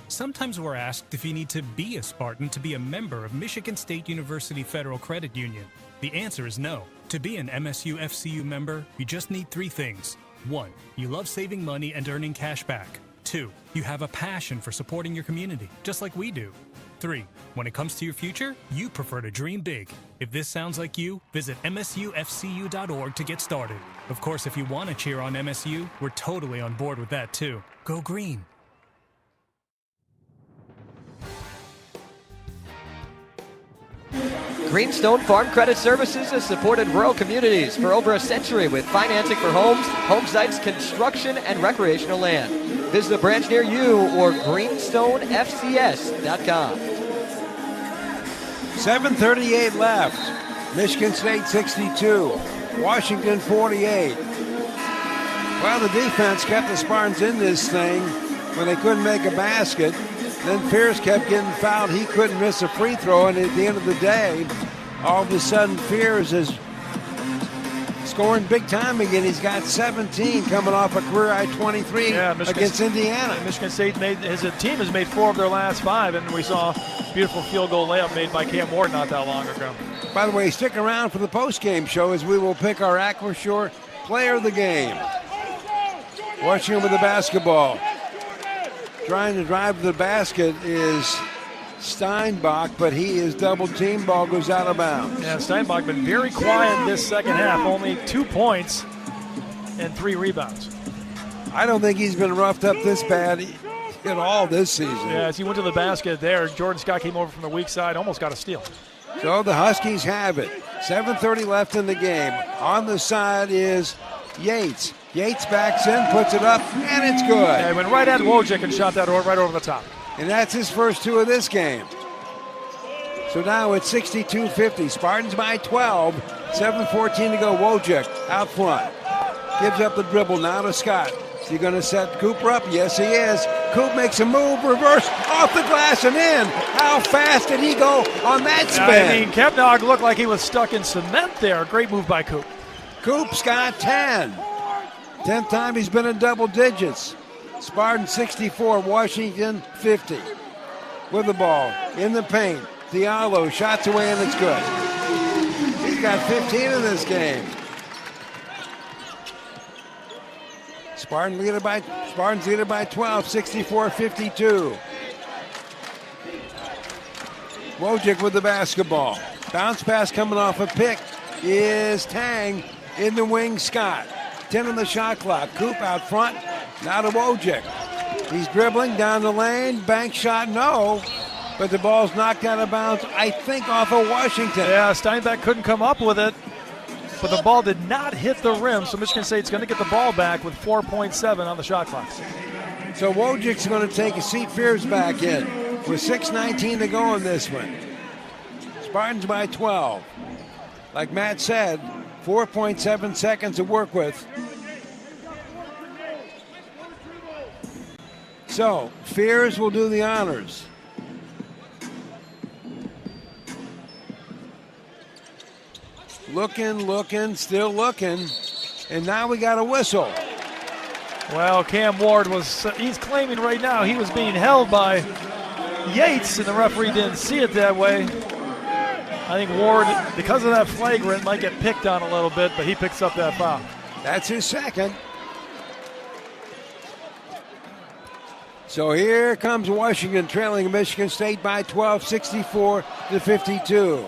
Sometimes we're asked if you need to be a Spartan to be a member of Michigan State University Federal Credit Union. The answer is no. To be an MSU FCU member, you just need 3 things. 1, you love saving money and earning cash back. 2, you have a passion for supporting your community, just like we do. 3, when it comes to your future, you prefer to dream big. If this sounds like you, visit msufcu.org to get started. Of course, if you want to cheer on MSU, we're totally on board with that too. Go green. Greenstone Farm Credit Services has supported rural communities for over a century with financing for homes, home sites, construction, and recreational land. Visit a branch near you or greenstonefcs.com. 7:38 left. Michigan State 62, Washington 48. Well, the defense kept the Spartans in this thing when they couldn't make a basket. Then Fierce kept getting fouled. He couldn't miss a free throw, and at the end of the day, all of a sudden Fierce is scoring big time again. He's got 17 coming off a career-high 23 against Indiana. Michigan State his team has made 4 of their last 5, and we saw a beautiful field goal layup made by Cam Ward not that long ago. By the way, stick around for the post-game show as we will pick our Aquashore player of the game. Washington with the basketball. Trying to drive to the basket is Steinbach, but he is double-teamed. Ball goes out of bounds. Yeah, Steinbach been very quiet this second half. Only 2 points and 3 rebounds. I don't think he's been roughed up this bad at all this season. Yeah, as he went to the basket there, Jordan Scott came over from the weak side, almost got a steal. So the Huskies have it. 7:30 left in the game. On the side is Yates. Yates backs in, puts it up, and it's good. Yeah, he went right at Wojcik and shot that right over the top. And that's his first 2 of this game. So now it's 62-50. Spartans by 12. 7:14 to go. Wojcik out front. Gives up the dribble now to Scott. Is he going to set Cooper up? Yes, he is. Coop makes a move, reverse, off the glass and in. How fast did he go on that spin? I mean, Kepnog looked like he was stuck in cement there. Great move by Coop. Coop's got 10. 10th time he's been in double digits. Spartan 64, Washington 50. With the ball in the paint. Diallo shots away and it's good. He's got 15 in this game. Spartans lead it by 12, 64-52. Wojcik with the basketball. Bounce pass coming off a pick is Tang. In the wing, Scott. 10 on the shot clock. Coop out front. Now to Wojcik. He's dribbling down the lane. Bank shot, no. But the ball's knocked out of bounds, I think, off of Washington. Yeah, Steinbach couldn't come up with it. But the ball did not hit the rim, so Michigan State's going to get the ball back with 4.7 on the shot clock. So Wojcik's going to take a seat. Fears back in with 6:19 to go in this one. Spartans by 12. Like Matt said, 4.7 seconds to work with. So, Fears will do the honors. Looking, still looking. And now we got a whistle. Well, Cam Ward he's claiming right now he was being held by Yates, and the referee didn't see it that way. I think Ward, because of that flagrant, might get picked on a little bit, but he picks up that foul. That's his second. So here comes Washington trailing Michigan State by 12, 64-52.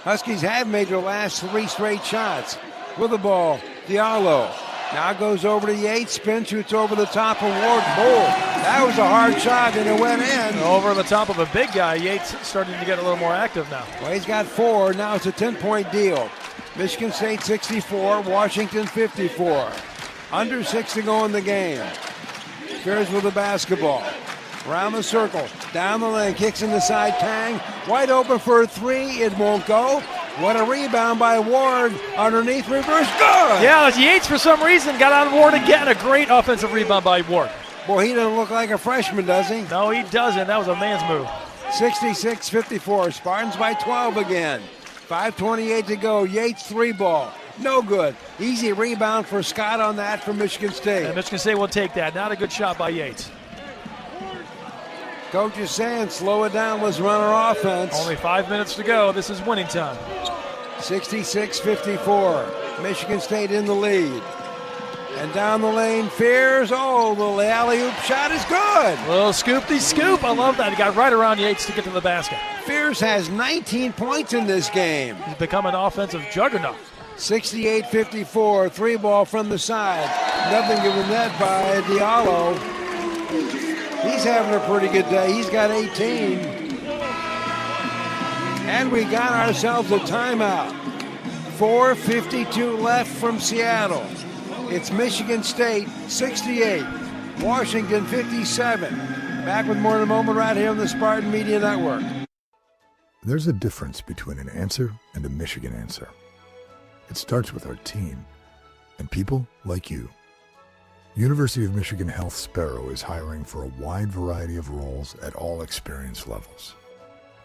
Huskies have made their last 3 straight shots. With the ball, Diallo. Now goes over to Yates, spin, shoots over the top of Ward. Bull. That was a hard shot, and it went in. Over the top of a big guy. Yates starting to get a little more active now. Well, he's got 4. Now it's a 10-point deal. Michigan State 64, Washington 54. Under 6 to go in the game. Fears with the basketball. Around the circle, down the lane, kicks in the side, Tang. Wide open for a 3, it won't go. What a rebound by Ward, underneath, reverse, good! Yeah, Yates for some reason got on Ward again. A great offensive rebound by Ward. Boy, he doesn't look like a freshman, does he? No, he doesn't. That was a man's move. 66-54, Spartans by 12 again. 5:28 to go, Yates 3 ball. No good. Easy rebound for Scott on that from Michigan State. And Michigan State will take that. Not a good shot by Yates. Coach is saying slow it down, let's run our offense. Only 5 minutes to go. This is winning time. 66-54. Michigan State in the lead. And down the lane, Fears. Oh, the alley-oop shot is good. Little scoop-de-scoop. I love that. He got right around Yates to get to the basket. Fears has 19 points in this game. He's become an offensive juggernaut. 68-54. 3 ball from the side. Nothing given net by Diallo. He's having a pretty good day. He's got 18. And we got ourselves a timeout. 4:52 left from Seattle. It's Michigan State 68, Washington 57. Back with more in a moment right here on the Spartan Media Network. There's a difference between an answer and a Michigan answer. It starts with our team and people like you. University of Michigan Health Sparrow is hiring for a wide variety of roles at all experience levels.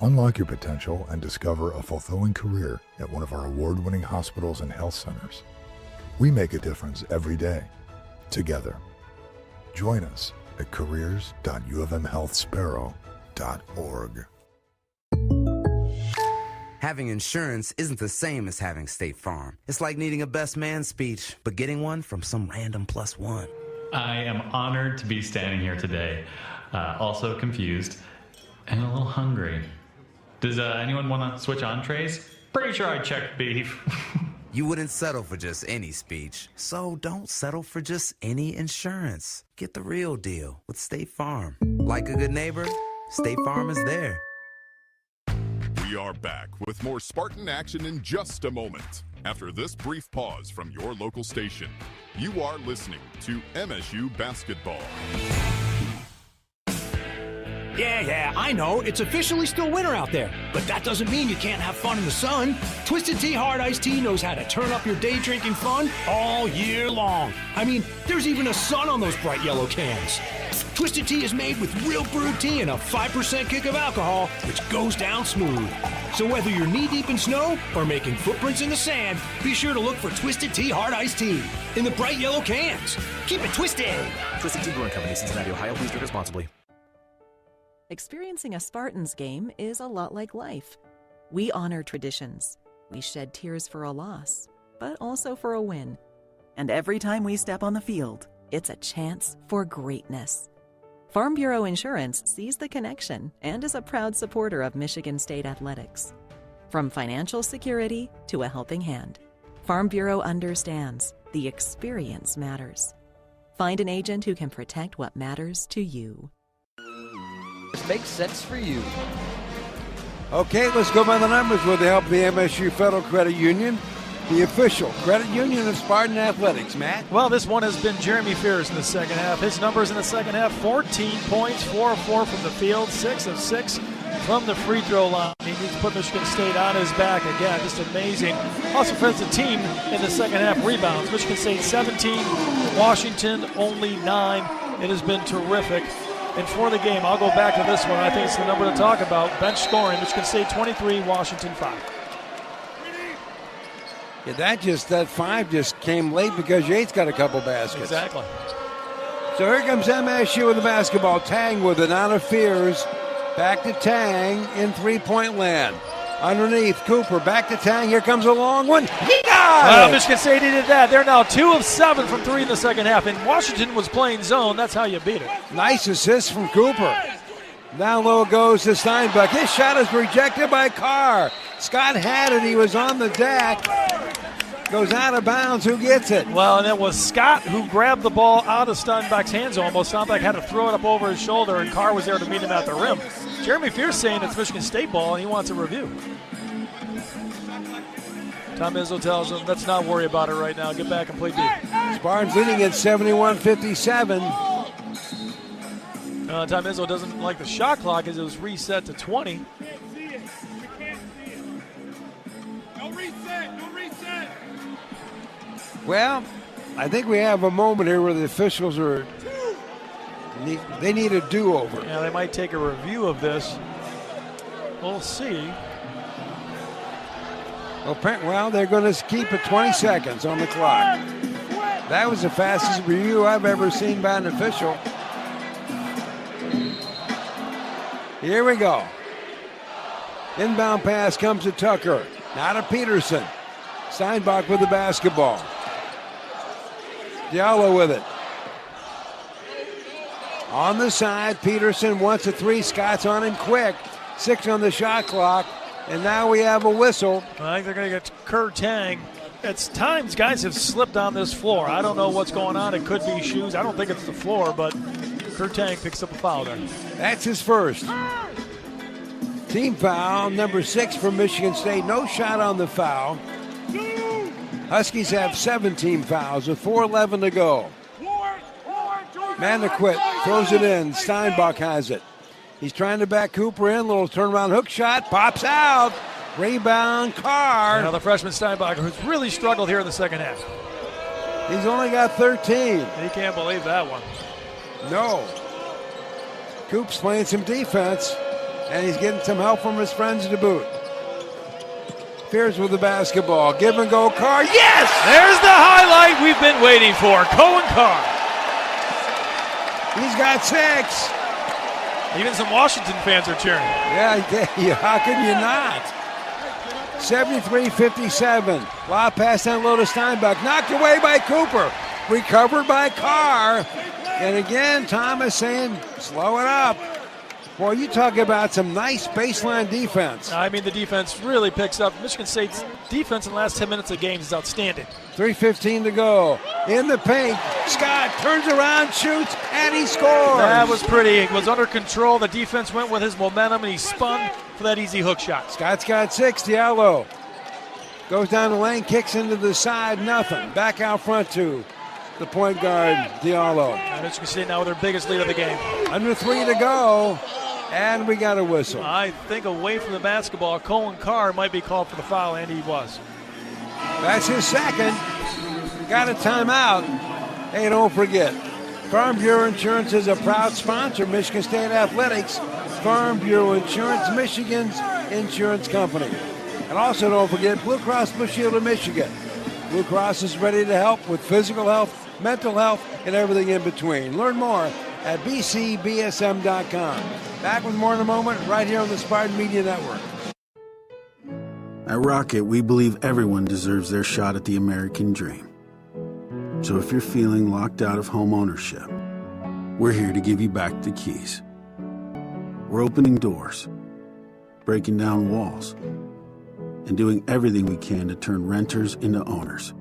Unlock your potential and discover a fulfilling career at one of our award-winning hospitals and health centers. We make a difference every day, together. Join us at careers.ufmhealthsparrow.org. Having insurance isn't the same as having State Farm. It's like needing a best man speech, but getting one from some random plus one. I am honored to be standing here today, also confused and a little hungry. Does anyone want to switch entrees? Pretty sure I checked beef. You wouldn't settle for just any speech, so don't settle for just any insurance. Get the real deal with State Farm. Like a good neighbor, State Farm is there. We are back with more Spartan action in just a moment. After this brief pause from your local station, you are listening to MSU Basketball. Yeah, I know. It's officially still winter out there. But that doesn't mean you can't have fun in the sun. Twisted Tea Hard Iced Tea knows how to turn up your day drinking fun all year long. I mean, there's even a sun on those bright yellow cans. Twisted Tea is made with real brewed tea and a 5% kick of alcohol, which goes down smooth. So whether you're knee-deep in snow or making footprints in the sand, be sure to look for Twisted Tea Hard Iced Tea in the bright yellow cans. Keep it twisted. Twisted Tea Brewing Company, Cincinnati, Ohio. Please drink responsibly. Experiencing a Spartans game is a lot like life. We honor traditions. We shed tears for a loss, but also for a win. And every time we step on the field, it's a chance for greatness. Farm Bureau Insurance sees the connection and is a proud supporter of Michigan State athletics. From financial security to a helping hand, Farm Bureau understands the experience matters. Find an agent who can protect what matters to you. This makes sense for you. Okay, let's go by the numbers with the help of the MSU Federal Credit Union, the official credit union of Spartan Athletics. Matt? Well, this one has been Jeremy Fears in the second half. His numbers in the second half, 14 points, 4 of 4 from the field, 6 of 6 from the free throw line. He needs to put Michigan State on his back again. Just amazing. Also for the team in the second half rebounds. Michigan State 17, Washington only 9. It has been terrific. And for the game, I'll go back to this one. I think it's the number to talk about. Bench scoring, Michigan State 23, Washington 5. Yeah, that 5 just came late because Yates got a couple baskets. Exactly. So here comes MSU with the basketball. Tang with it out of Fears. Back to Tang in three-point land. Underneath, Cooper, back to Tang. Here comes a long one. He got it! Michigan State needed that. They're now 2 of 7 from 3 in the second half. And Washington was playing zone. That's how you beat it. Nice assist from Cooper. Down low goes to Steinbach. His shot is rejected by Carr. Scott had it. He was on the deck. Goes out of bounds. Who gets it? Well, and it was Scott who grabbed the ball out of Steinbach's hands almost. Steinbach had to throw it up over his shoulder, and Carr was there to meet him at the rim. Jeremy Fears saying it's Michigan State ball, and he wants a review. Tom Izzo tells him, let's not worry about it right now. Get back and play deep. Spartans leading at 71-57. Tom Izzo doesn't like the shot clock as it was reset to 20. Well, I think we have a moment here where the officials they need a do-over. Yeah, they might take a review of this. We'll see. Well, they're going to keep it 20 seconds on the clock. That was the fastest review I've ever seen by an official. Here we go. Inbound pass comes to Tucker. Now to Peterson. Steinbach with the basketball. Diallo with it. On the side, Peterson wants a 3. Scott's on him quick. 6 on the shot clock. And now we have a whistle. I think they're going to get Kerr Tang. It's times guys have slipped on this floor. I don't know what's going on. It could be shoes. I don't think it's the floor, but Kerr Tang picks up a foul there. That's his first. Team foul, number 6 for Michigan State. No shot on the foul. Huskies have 17 fouls with 4:11 to go. Manaquit throws it in. Steinbach has it. He's trying to back Cooper in. Little turnaround hook shot. Pops out. Rebound, Carr. Now the freshman Steinbach, who's really struggled here in the second half. He's only got 13. He can't believe that one. No. Coop's playing some defense, and he's getting some help from his friends to boot. Fears with the basketball. Give and go, Carr. Yes! There's the highlight we've been waiting for. Cohen Carr. He's got 6. Even some Washington fans are cheering. Yeah, how can you not? 73-57. Lob pass down low to Steinbach. Knocked away by Cooper. Recovered by Carr. And again, Thomas saying, slow it up. Boy, you talk about some nice baseline defense. I mean, the defense really picks up. Michigan State's defense in the last 10 minutes of games is outstanding. 3:15 to go. In the paint, Scott turns around, shoots, and he scores. That was pretty. It was under control. The defense went with his momentum, and he spun for that easy hook shot. Scott's got 6. Diallo goes down the lane, kicks into the side, nothing. Back out front to the point guard, Diallo. And Michigan State now with their biggest lead of the game. Under 3 to go. And we got a whistle. I think away from the basketball, Cohen Carr might be called for the foul, and he was. That's his second. Got a timeout. Hey, don't forget, Farm Bureau Insurance is a proud sponsor of Michigan State Athletics. Farm Bureau Insurance, Michigan's insurance company. And also don't forget Blue Cross Blue Shield of Michigan. Blue Cross is ready to help with physical health, mental health, and everything in between. Learn more at bcbsm.com. Back with more in a moment, right here on the Spartan Media Network. At Rocket, we believe everyone deserves their shot at the American dream. So if you're feeling locked out of home ownership, we're here to give you back the keys. We're opening doors, breaking down walls, and doing everything we can to turn renters into owners.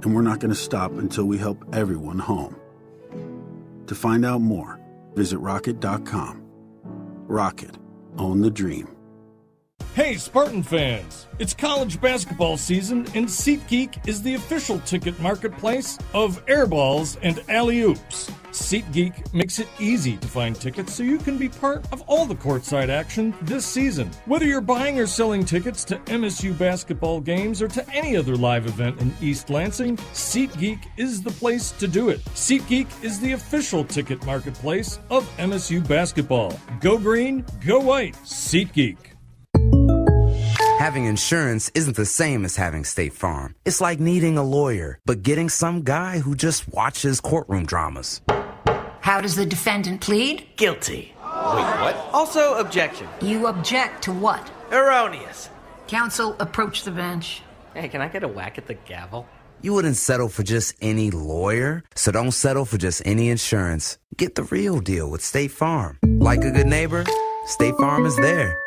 And we're not going to stop until we help everyone home. To find out more, visit rocket.com. Rocket, own the dream. Hey, Spartan fans! It's college basketball season, and SeatGeek is the official ticket marketplace of airballs and alley-oops. SeatGeek makes it easy to find tickets so you can be part of all the courtside action this season. Whether you're buying or selling tickets to MSU basketball games or to any other live event in East Lansing, SeatGeek is the place to do it. SeatGeek is the official ticket marketplace of MSU basketball. Go green, go white. SeatGeek. Having insurance isn't the same as having State Farm. It's like needing a lawyer, but getting some guy who just watches courtroom dramas. How does the defendant plead? Guilty. Wait, what? Also, objection. You object to what? Erroneous. Counsel, approach the bench. Hey, can I get a whack at the gavel? You wouldn't settle for just any lawyer, so don't settle for just any insurance. Get the real deal with State Farm. Like a good neighbor, State Farm is there.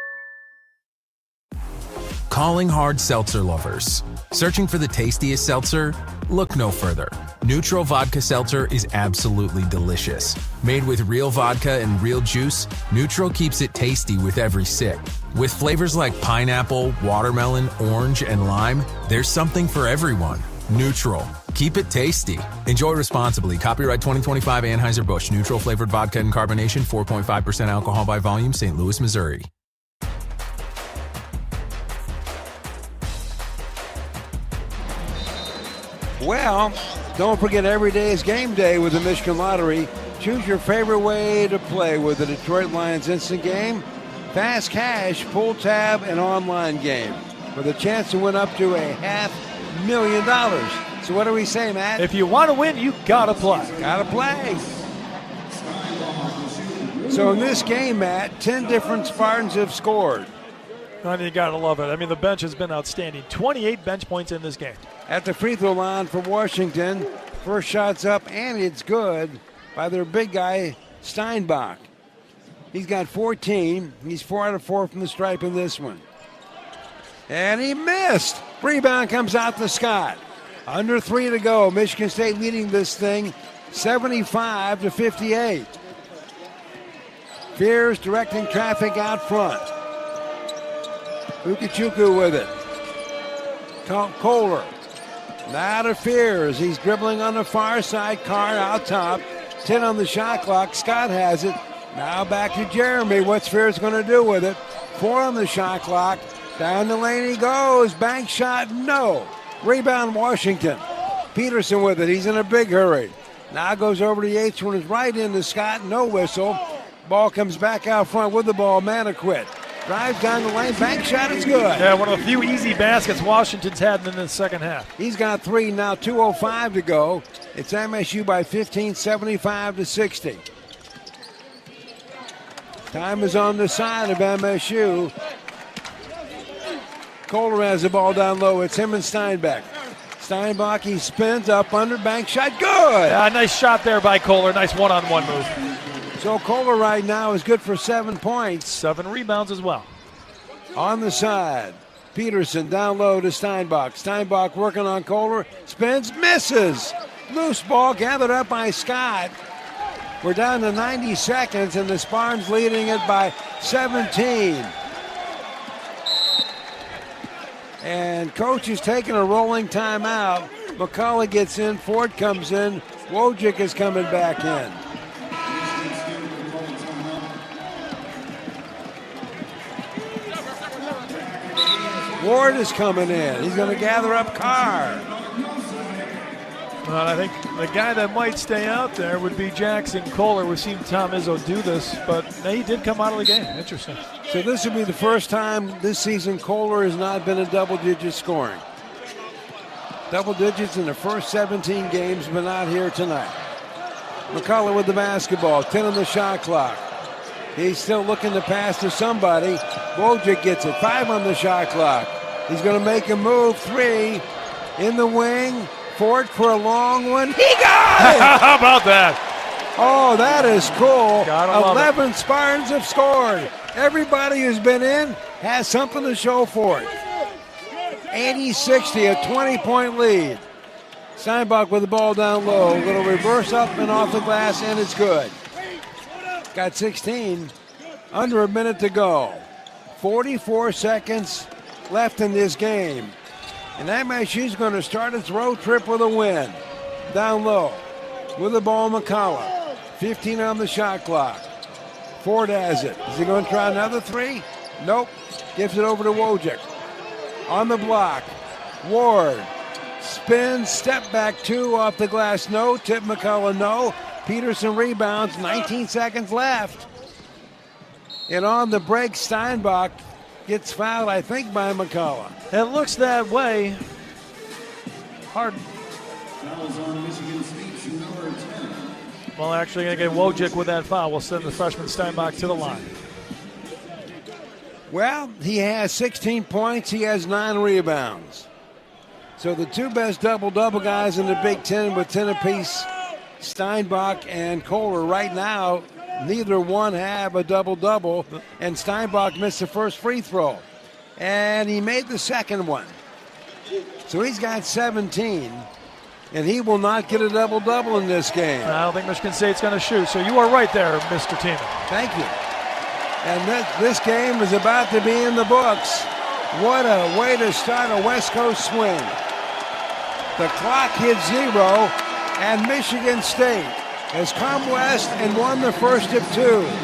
Calling hard seltzer lovers. Searching for the tastiest seltzer? Look no further. Neutral Vodka Seltzer is absolutely delicious. Made with real vodka and real juice, Neutral keeps it tasty with every sip. With flavors like pineapple, watermelon, orange, and lime, there's something for everyone. Neutral. Keep it tasty. Enjoy responsibly. Copyright 2025 Anheuser-Busch. Neutral flavored vodka and carbonation, 4.5% alcohol by volume, St. Louis, Missouri. Well, don't forget every day is game day with the Michigan Lottery. Choose your favorite way to play with the Detroit Lions Instant Game, Fast Cash, Pull Tab, and Online Game with a chance to win up to $500,000. So what do we say, Matt? If you want to win, you gotta play. Gotta play. So in this game, Matt, 10 different Spartans have scored. And you gotta love it. I mean, the bench has been outstanding. 28 bench points in this game. At the free throw line for Washington, first shot's up, and it's good by their big guy, Steinbach. He's got 14. He's 4 out of 4 from the stripe in this one. And he missed. Rebound comes out to Scott. Under 3 to go. Michigan State leading this thing 75-58. Fears directing traffic out front. Ukachuku with it. Kohler. Now to Fears. He's dribbling on the far side. Carr out top. 10 on the shot clock. Scott has it. Now back to Jeremy. What's Fears going to do with it? 4 on the shot clock. Down the lane he goes. Bank shot, no. Rebound Washington. Peterson with it. He's in a big hurry. Now goes over to Yates when it's right into Scott. No whistle. Ball comes back out front with the ball. Manaquit. Drives down the lane. Bank shot is good. Yeah, one of the few easy baskets Washington's had in the second half. He's got 3 now. 2:05 to go. It's MSU by 15, 75-60. Time is on the side of MSU. Kohler has the ball down low. It's him and Steinbach. Steinbach, he spins up under, bank shot, good! Yeah, nice shot there by Kohler. Nice one-on-one move. So Kohler right now is good for 7 points. 7 rebounds as well. On the side, Peterson down low to Steinbach. Steinbach working on Kohler, spins, misses! Loose ball gathered up by Scott. We're down to 90 seconds, and the Spartans leading it by 17. And coach is taking a rolling timeout. McCullough gets in, Ford comes in, Wojcik is coming back in. Ward is coming in. He's going to gather up Carr. Well, I think the guy that might stay out there would be Jackson Kohler. We've seen Tom Izzo do this, but he did come out of the game. Interesting. So this will be the first time this season Kohler has not been in double-digit scoring. Double digits in the first 17 games, but not here tonight. McCullough with the basketball, 10 on the shot clock. He's still looking to pass to somebody. Wojcik gets it, 5 on the shot clock. He's going to make a move, 3 in the wing. Ford for a long one. He got it! How about that? Oh, that is cool. 11 Spartans have scored. Everybody who's been in has something to show for it. 80-60, a 20-point lead. Steinbach with the ball down low. A little reverse up and off the glass, and it's good. Got 16. Under a minute to go. 44 seconds left in this game. And MSU's going to start its road trip with a win. Down low with the ball, McCullough. 15 on the shot clock. Ford has it. Is he going to try another 3? Nope. Gives it over to Wojcik. On the block, Ward. Spins, step back 2 off the glass, no. Tip McCullough, no. Peterson rebounds, 19 seconds left. And on the break, Steinbach gets fouled, I think, by McCullough. It looks that way. Hard. Well, actually, going to get Wojcik with that foul. We'll send the freshman Steinbach to the line. Well, he has 16 points. He has 9 rebounds. So the 2 best double-double guys in the Big Ten with 10 apiece, Steinbach and Kohler. Right now, neither one have a double-double, and Steinbach missed the first free throw. And he made the second one. So he's got 17, and he will not get a double-double in this game. I don't think Michigan State's going to shoot, so you are right there, Mr. Teeman. Thank you. And this game is about to be in the books. What a way to start a West Coast swing. The clock hits 0, and Michigan State has come west and won the first of 2.